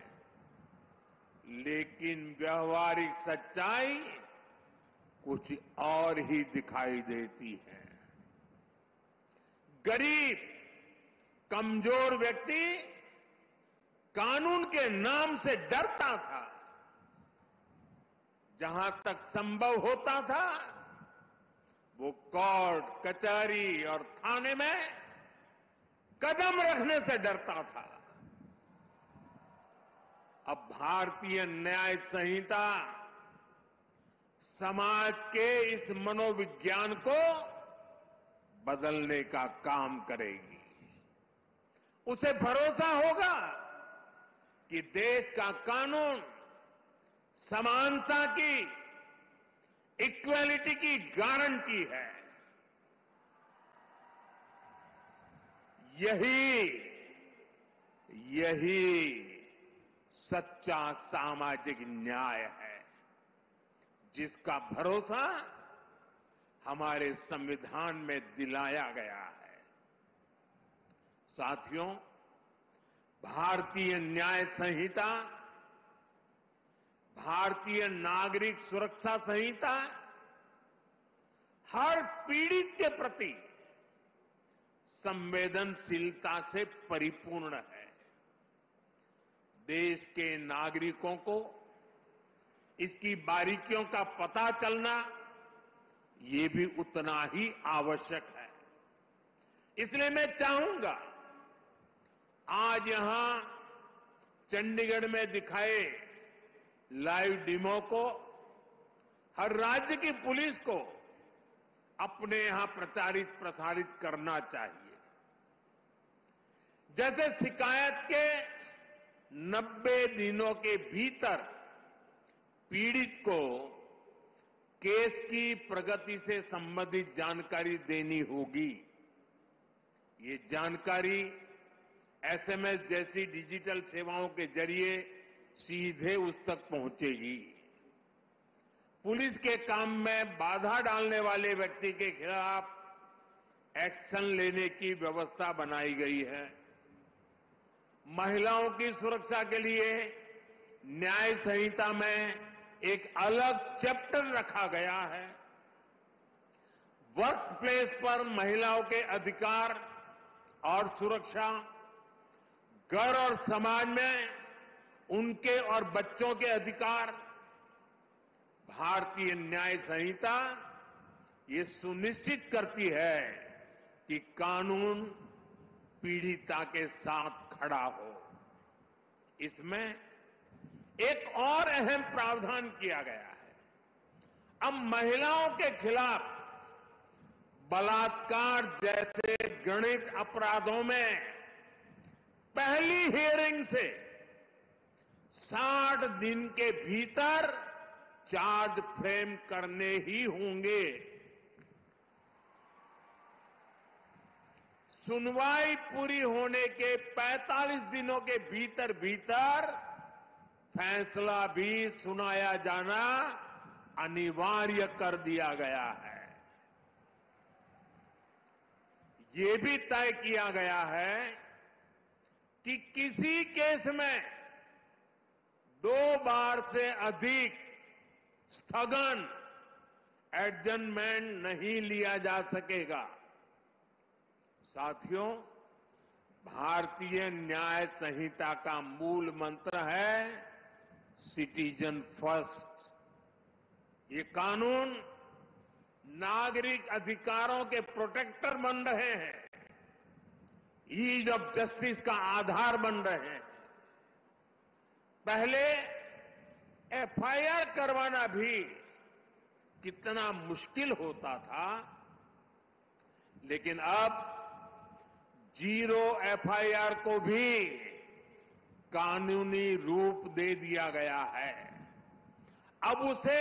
लेकिन व्यवहारिक सच्चाई कुछ और ही दिखाई देती है। गरीब, कमजोर व्यक्ति कानून के नाम से डरता था। जहां तक संभव होता था, वो कोर्ट, कचहरी और थाने में कदम रखने से डरता था। अब भारतीय न्याय संहिता समाज के इस मनोविज्ञान को बदलने का काम करेगी। उसे भरोसा होगा कि देश का कानून समानता की, इक्वालिटी की गारंटी है। यही सच्चा सामाजिक न्याय है, जिसका भरोसा हमारे संविधान में दिलाया गया है। साथियों, भारतीय न्याय संहिता, भारतीय नागरिक सुरक्षा संहिता हर पीड़ित के प्रति संवेदनशीलता से परिपूर्ण है। देश के नागरिकों को इसकी बारीकियों का पता चलना, ये भी उतना ही आवश्यक है। इसलिए मैं चाहूंगा आज यहां चंडीगढ़ में दिखाए लाइव डेमो को हर राज्य की पुलिस को अपने यहां प्रसारित करना चाहिए। जैसे शिकायत के 90 दिनों के भीतर पीड़ित को केस की प्रगति से संबंधित जानकारी देनी होगी। ये जानकारी एसएमएस जैसी डिजिटल सेवाओं के जरिए सीधे उस तक पहुंचेगी। पुलिस के काम में बाधा डालने वाले व्यक्ति के खिलाफ एक्शन लेने की व्यवस्था बनाई गई है। महिलाओं की सुरक्षा के लिए न्याय संहिता में एक अलग चैप्टर रखा गया है। वर्क प्लेस पर महिलाओं के अधिकार और सुरक्षा, घर और समाज में उनके और बच्चों के अधिकार, भारतीय न्याय संहिता ये सुनिश्चित करती है कि कानून पीड़िता के साथ खड़ा हो। इसमें एक और अहम प्रावधान किया गया है। अब महिलाओं के खिलाफ बलात्कार जैसे घृणित अपराधों में पहली हियरिंग से 60 दिन के भीतर चार्ज फ्रेम करने ही होंगे। सुनवाई पूरी होने के 45 दिनों के भीतर भीतर फैसला भी सुनाया जाना अनिवार्य कर दिया गया है। ये भी तय किया गया है कि किसी केस में 2 बार से अधिक स्थगन एडजर्नमेंट नहीं लिया जा सकेगा। साथियों, भारतीय न्याय संहिता का मूल मंत्र है सिटीजन फर्स्ट। ये कानून नागरिक अधिकारों के प्रोटेक्टर बन रहे हैं, ईज ऑफ जस्टिस का आधार बन रहे हैं। पहले एफआईआर करवाना भी कितना मुश्किल होता था, लेकिन अब जीरो एफआईआर को भी कानूनी रूप दे दिया गया है। अब उसे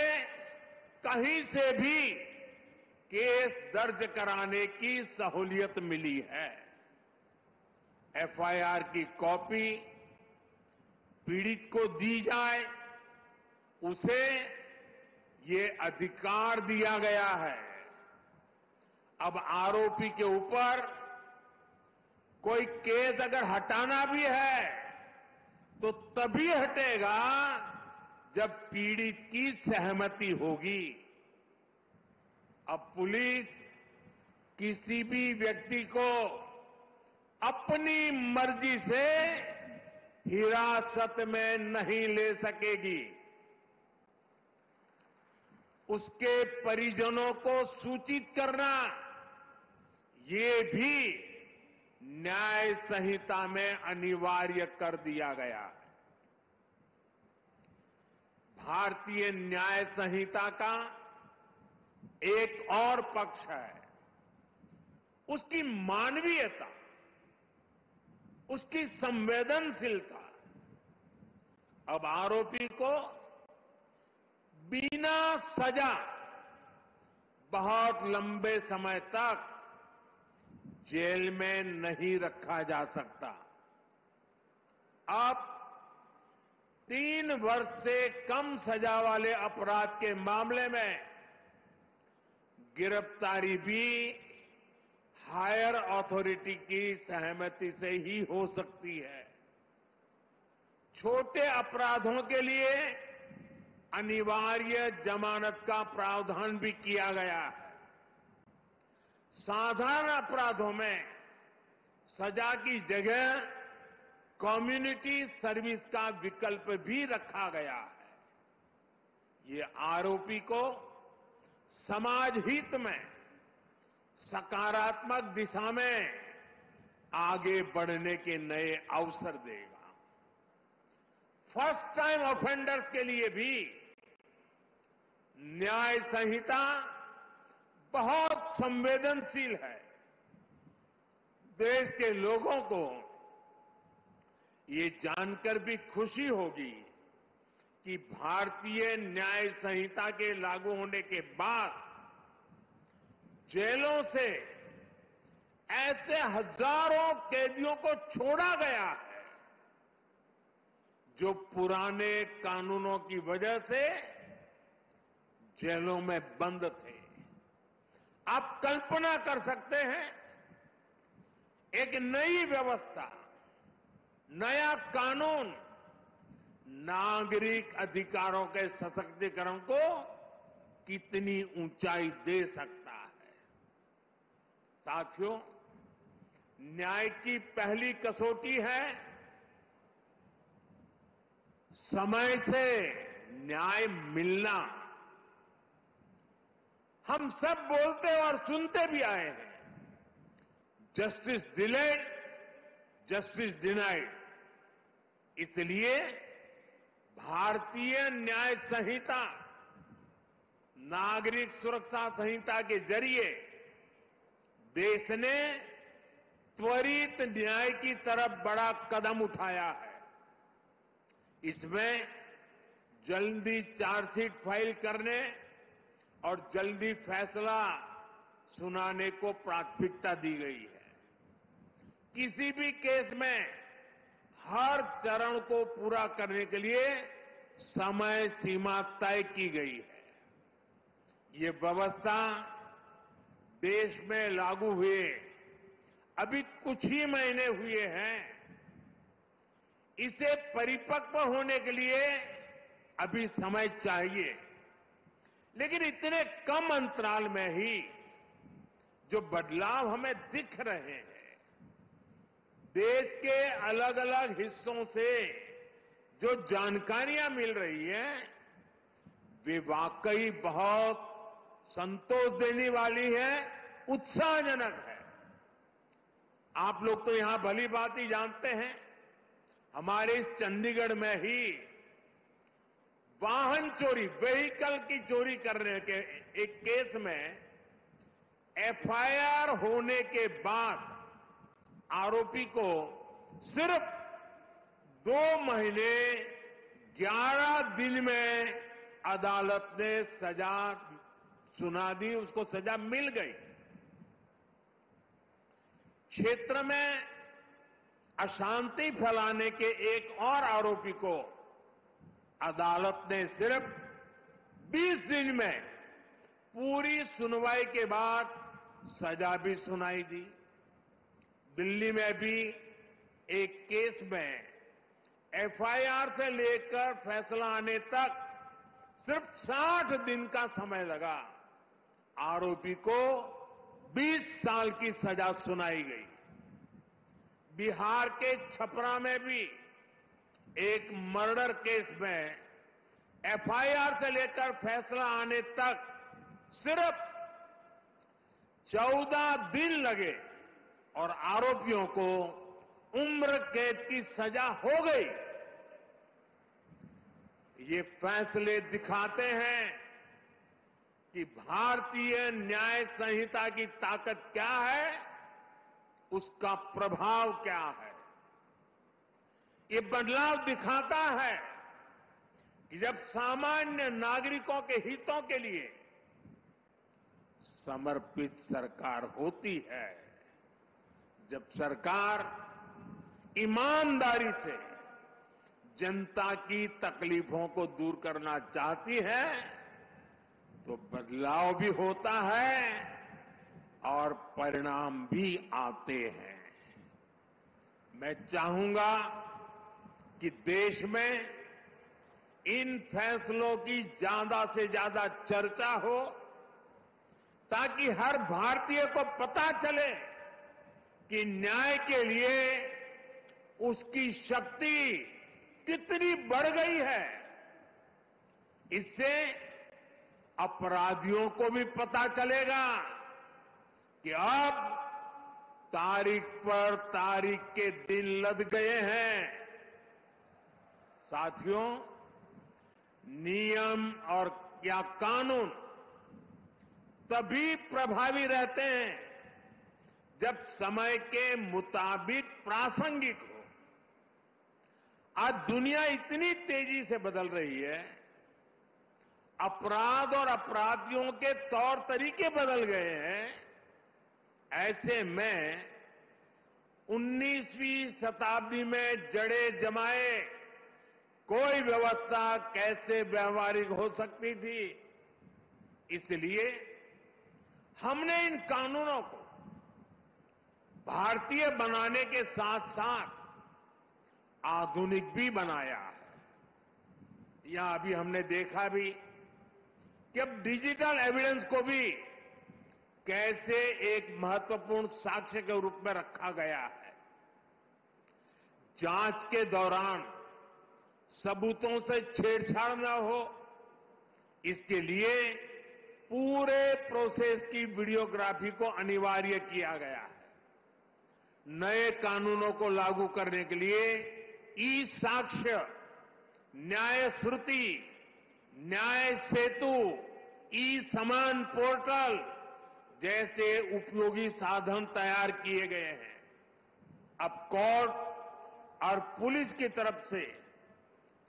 कहीं से भी केस दर्ज कराने की सहूलियत मिली है। एफआईआर की कॉपी पीड़ित को दी जाए, उसे ये अधिकार दिया गया है। अब आरोपी के ऊपर कोई केस अगर हटाना भी है तो तभी हटेगा जब पीड़ित की सहमति होगी। अब पुलिस किसी भी व्यक्ति को अपनी मर्जी से हिरासत में नहीं ले सकेगी। उसके परिजनों को सूचित करना, ये भी न्याय संहिता में अनिवार्य कर दिया गया है। भारतीय न्याय संहिता का एक और पक्ष है उसकी मानवीयता, उसकी संवेदनशीलता। अब आरोपी को बिना सजा बहुत लंबे समय तक जेल में नहीं रखा जा सकता। अब 3 वर्ष से कम सजा वाले अपराध के मामले में गिरफ्तारी भी हायर अथॉरिटी की सहमति से ही हो सकती है। छोटे अपराधों के लिए अनिवार्य जमानत का प्रावधान भी किया गया है। साधारण अपराधों में सजा की जगह कम्युनिटी सर्विस का विकल्प भी रखा गया है। ये आरोपी को समाज हित में सकारात्मक दिशा में आगे बढ़ने के नए अवसर देगा। फर्स्ट टाइम ऑफेंडर्स के लिए भी न्याय संहिता बहुत संवेदनशील है। देश के लोगों को ये जानकर भी खुशी होगी कि भारतीय न्याय संहिता के लागू होने के बाद जेलों से ऐसे हजारों कैदियों को छोड़ा गया है जो पुराने कानूनों की वजह से जेलों में बंद थे। आप कल्पना कर सकते हैं, एक नई व्यवस्था, नया कानून नागरिक अधिकारों के सशक्तिकरण को कितनी ऊंचाई दे सकता है। साथियों, न्याय की पहली कसौटी है समय से न्याय मिलना। हम सब बोलते और सुनते भी आए हैं, जस्टिस डिलेड, जस्टिस डिनाइड। इसलिए भारतीय न्याय संहिता, नागरिक सुरक्षा संहिता के जरिए देश ने त्वरित न्याय की तरफ बड़ा कदम उठाया है। इसमें जल्दी चार्जशीट फाइल करने और जल्दी फैसला सुनाने को प्राथमिकता दी गई है। किसी भी केस में हर चरण को पूरा करने के लिए समय सीमा तय की गई है। ये व्यवस्था देश में लागू हुए अभी कुछ ही महीने हुए हैं। इसे परिपक्व होने के लिए अभी समय चाहिए, लेकिन इतने कम अंतराल में ही जो बदलाव हमें दिख रहे हैं, देश के अलग अलग हिस्सों से जो जानकारियां मिल रही हैं, वे वाकई बहुत संतोष देने वाली है, उत्साहजनक है। आप लोग तो यहां भली भांति जानते हैं, हमारे इस चंडीगढ़ में ही वाहन चोरी, व्हीकल की चोरी करने के एक केस में एफआईआर होने के बाद आरोपी को सिर्फ 2 महीने 11 दिन में अदालत ने सजा सुना दी, उसको सजा मिल गई। क्षेत्र में अशांति फैलाने के एक और आरोपी को अदालत ने सिर्फ 20 दिन में पूरी सुनवाई के बाद सजा भी सुनाई दी। दिल्ली में भी एक केस में एफआईआर से लेकर फैसला आने तक सिर्फ 60 दिन का समय लगा। आरोपी को 20 साल की सजा सुनाई गई। बिहार के छपरा में भी एक मर्डर केस में एफआईआर से लेकर फैसला आने तक सिर्फ 14 दिन लगे और आरोपियों को उम्र कैद की सजा हो गई। ये फैसले दिखाते हैं कि भारतीय न्याय संहिता की ताकत क्या है, उसका प्रभाव क्या है। ये बदलाव दिखाता है कि जब सामान्य नागरिकों के हितों के लिए समर्पित सरकार होती है, जब सरकार ईमानदारी से जनता की तकलीफों को दूर करना चाहती है, तो बदलाव भी होता है और परिणाम भी आते हैं। मैं चाहूंगा कि देश में इन फैसलों की ज्यादा से ज्यादा चर्चा हो, ताकि हर भारतीय को पता चले कि न्याय के लिए उसकी शक्ति कितनी बढ़ गई है। इससे अपराधियों को भी पता चलेगा कि अब तारीख पर तारीख के दिन लद गए हैं। साथियों, नियम और क्या कानून तभी प्रभावी रहते हैं जब समय के मुताबिक प्रासंगिक हो। आज दुनिया इतनी तेजी से बदल रही है, अपराध और अपराधियों के तौर तरीके बदल गए हैं। ऐसे में 19वीं शताब्दी में जड़े जमाए कोई व्यवस्था कैसे व्यवहारिक हो सकती थी। इसलिए हमने इन कानूनों को भारतीय बनाने के साथ साथ आधुनिक भी बनाया है। यहां अभी हमने देखा भी कि अब डिजिटल एविडेंस को भी कैसे एक महत्वपूर्ण साक्ष्य के रूप में रखा गया है। जांच के दौरान सबूतों से छेड़छाड़ न हो, इसके लिए पूरे प्रोसेस की वीडियोग्राफी को अनिवार्य किया गया है। नए कानूनों को लागू करने के लिए ई साक्ष्य, न्याय श्रुति, न्याय सेतु, ई समान पोर्टल जैसे उपयोगी साधन तैयार किए गए हैं। अब कोर्ट और पुलिस की तरफ से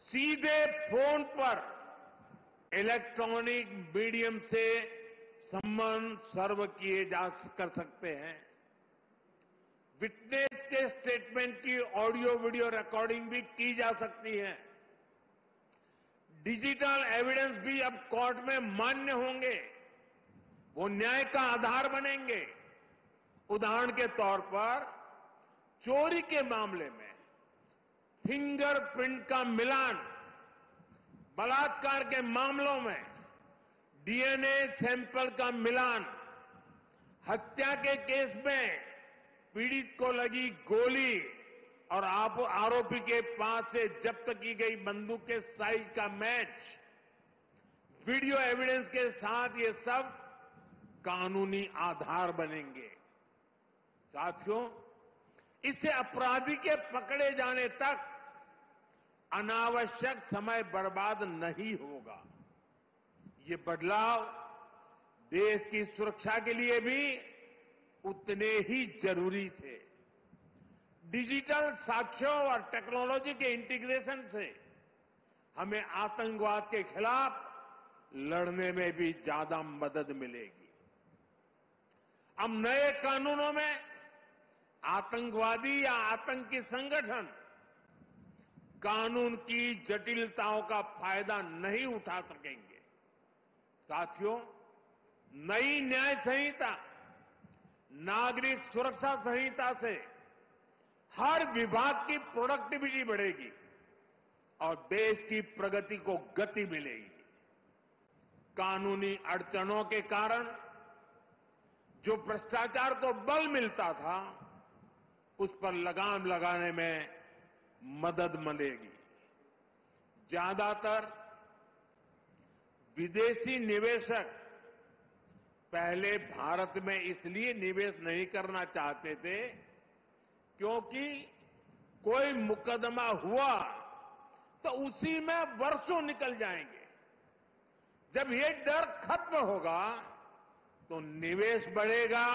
सीधे फोन पर इलेक्ट्रॉनिक मीडियम से सम्मन सर्व किए कर सकते हैं। विटनेस के स्टेटमेंट की ऑडियो वीडियो रिकॉर्डिंग भी की जा सकती है। डिजिटल एविडेंस भी अब कोर्ट में मान्य होंगे, वो न्याय का आधार बनेंगे। उदाहरण के तौर पर चोरी के मामले में फिंगरप्रिंट का मिलान, बलात्कार के मामलों में डीएनए सैंपल का मिलान, हत्या के केस में पीड़ित को लगी गोली और आरोपी के पास से जब्त की गई बंदूक के साइज का मैच, वीडियो एविडेंस के साथ ये सब कानूनी आधार बनेंगे। साथियों, इससे अपराधी के पकड़े जाने तक अनावश्यक समय बर्बाद नहीं होगा। ये बदलाव देश की सुरक्षा के लिए भी उतने ही जरूरी थे। डिजिटल साक्ष्यों और टेक्नोलॉजी के इंटीग्रेशन से हमें आतंकवाद के खिलाफ लड़ने में भी ज्यादा मदद मिलेगी। अब नए कानूनों में आतंकवादी या आतंकी संगठन कानून की जटिलताओं का फायदा नहीं उठा सकेंगे। साथियों, नई न्याय संहिता, नागरिक सुरक्षा संहिता से हर विभाग की प्रोडक्टिविटी बढ़ेगी और देश की प्रगति को गति मिलेगी। कानूनी अड़चनों के कारण जो भ्रष्टाचार को बल मिलता था, उस पर लगाम लगाने में मदद मिलेगी। ज्यादातर विदेशी निवेशक पहले भारत में इसलिए निवेश नहीं करना चाहते थे क्योंकि कोई मुकदमा हुआ तो उसी में वर्षों निकल जाएंगे। जब ये डर खत्म होगा तो निवेश बढ़ेगा,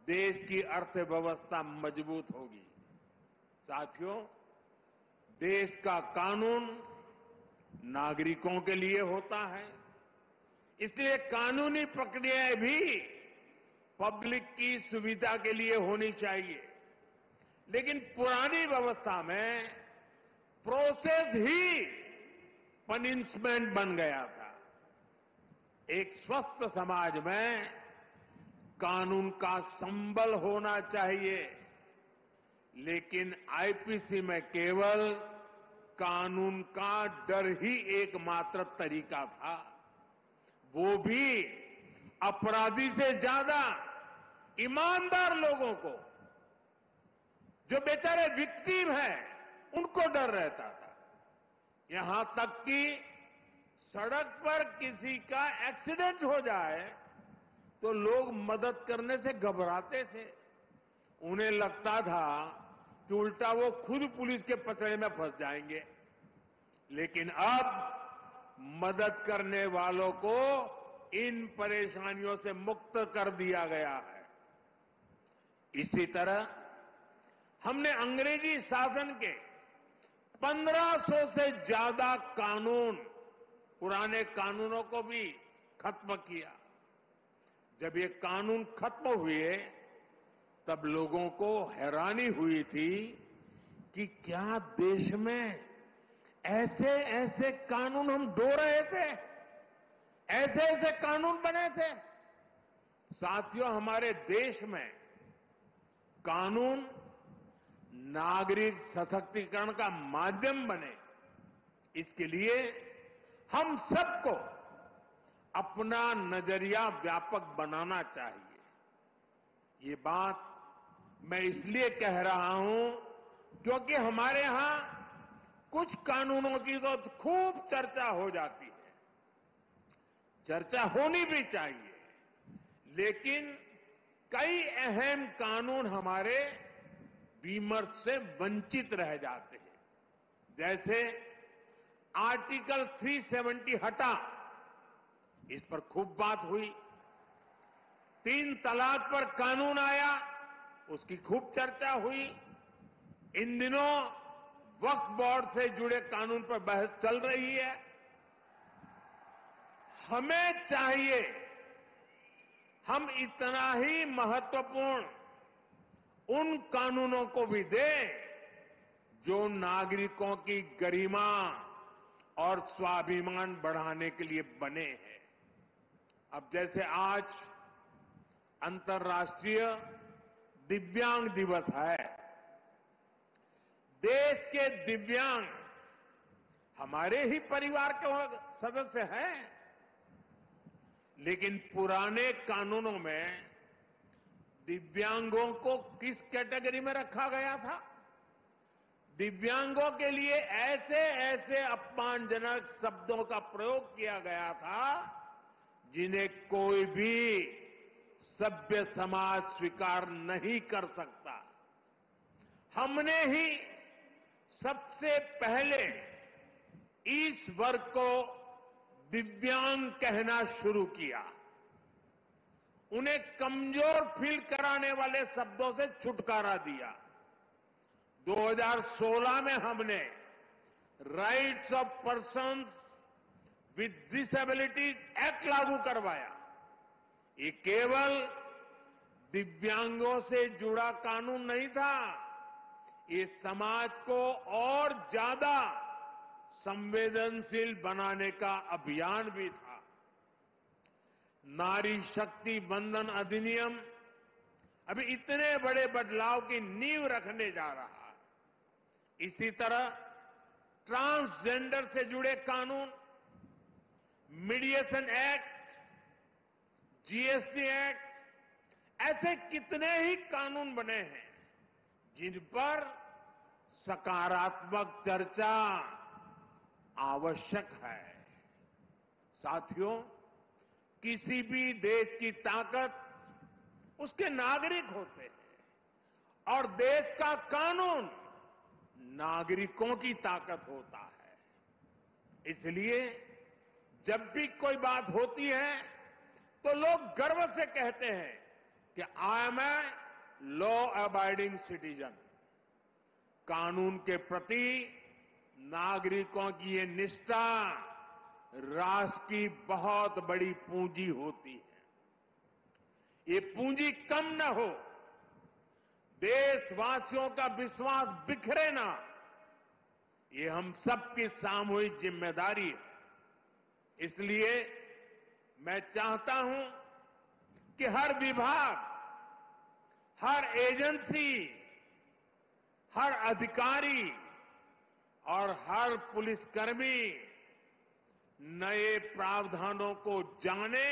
देश की अर्थव्यवस्था मजबूत होगी। साथियों, देश का कानून नागरिकों के लिए होता है, इसलिए कानूनी प्रक्रियाएं भी पब्लिक की सुविधा के लिए होनी चाहिए। लेकिन पुरानी व्यवस्था में प्रोसेस ही पनिशमेंट बन गया था। एक स्वस्थ समाज में कानून का संबल होना चाहिए, लेकिन आईपीसी में केवल कानून का डर ही एकमात्र तरीका था, वो भी अपराधी से ज्यादा ईमानदार लोगों को, जो बेचारे विक्टिम हैं, उनको डर रहता था। यहां तक कि सड़क पर किसी का एक्सीडेंट हो जाए तो लोग मदद करने से घबराते थे। उन्हें लगता था कि उल्टा वो खुद पुलिस के पचड़े में फंस जाएंगे। लेकिन अब मदद करने वालों को इन परेशानियों से मुक्त कर दिया गया है। इसी तरह हमने अंग्रेजी शासन के 1500 से ज्यादा कानून, पुराने कानूनों को भी खत्म किया। जब ये कानून खत्म हुए तब लोगों को हैरानी हुई थी कि क्या देश में ऐसे ऐसे कानून हम ढो रहे थे, ऐसे ऐसे कानून बने थे। साथियों, हमारे देश में कानून नागरिक सशक्तिकरण का माध्यम बने, इसके लिए हम सबको अपना नजरिया व्यापक बनाना चाहिए। ये बात मैं इसलिए कह रहा हूं क्योंकि हमारे यहां कुछ कानूनों की तो खूब चर्चा हो जाती है, चर्चा होनी भी चाहिए, लेकिन कई अहम कानून हमारे विमर्श से वंचित रह जाते हैं। जैसे आर्टिकल 370 हटा, इस पर खूब बात हुई। 3 तलाक पर कानून आया, उसकी खूब चर्चा हुई। इन दिनों वक्फ बोर्ड से जुड़े कानून पर बहस चल रही है। हमें चाहिए हम इतना ही महत्वपूर्ण उन कानूनों को भी दें जो नागरिकों की गरिमा और स्वाभिमान बढ़ाने के लिए बने हैं। अब जैसे आज अंतर्राष्ट्रीय दिव्यांग दिवस है। देश के दिव्यांग हमारे ही परिवार के सदस्य हैं, लेकिन पुराने कानूनों में दिव्यांगों को किस कैटेगरी में रखा गया था? दिव्यांगों के लिए ऐसे ऐसे अपमानजनक शब्दों का प्रयोग किया गया था जिन्हें कोई भी सभ्य समाज स्वीकार नहीं कर सकता। हमने ही सबसे पहले इस वर्ग को दिव्यांग कहना शुरू किया। उन्हें कमजोर फील कराने वाले शब्दों से छुटकारा दिया। 2016 में हमने rights of persons with disabilities act लागू करवाया। ये केवल दिव्यांगों से जुड़ा कानून नहीं था, ये समाज को और ज्यादा संवेदनशील बनाने का अभियान भी था। नारी शक्ति बंधन अधिनियम अभी इतने बड़े बदलाव की नींव रखने जा रहा है। इसी तरह ट्रांसजेंडर से जुड़े कानून, मीडिएशन एक्ट, जीएसटी एक्ट, ऐसे कितने ही कानून बने हैं जिन पर सकारात्मक चर्चा आवश्यक है। साथियों, किसी भी देश की ताकत उसके नागरिक होते हैं और देश का कानून नागरिकों की ताकत होता है। इसलिए जब भी कोई बात होती है तो लोग गर्व से कहते हैं कि I am a law abiding citizen. कानून के प्रति नागरिकों की ये निष्ठा राष्ट्र की बहुत बड़ी पूंजी होती है। ये पूंजी कम न हो, देशवासियों का विश्वास बिखरे ना, ये हम सबकी सामूहिक जिम्मेदारी है। इसलिए मैं चाहता हूं कि हर विभाग, हर एजेंसी, हर अधिकारी और हर पुलिसकर्मी नए प्रावधानों को जाने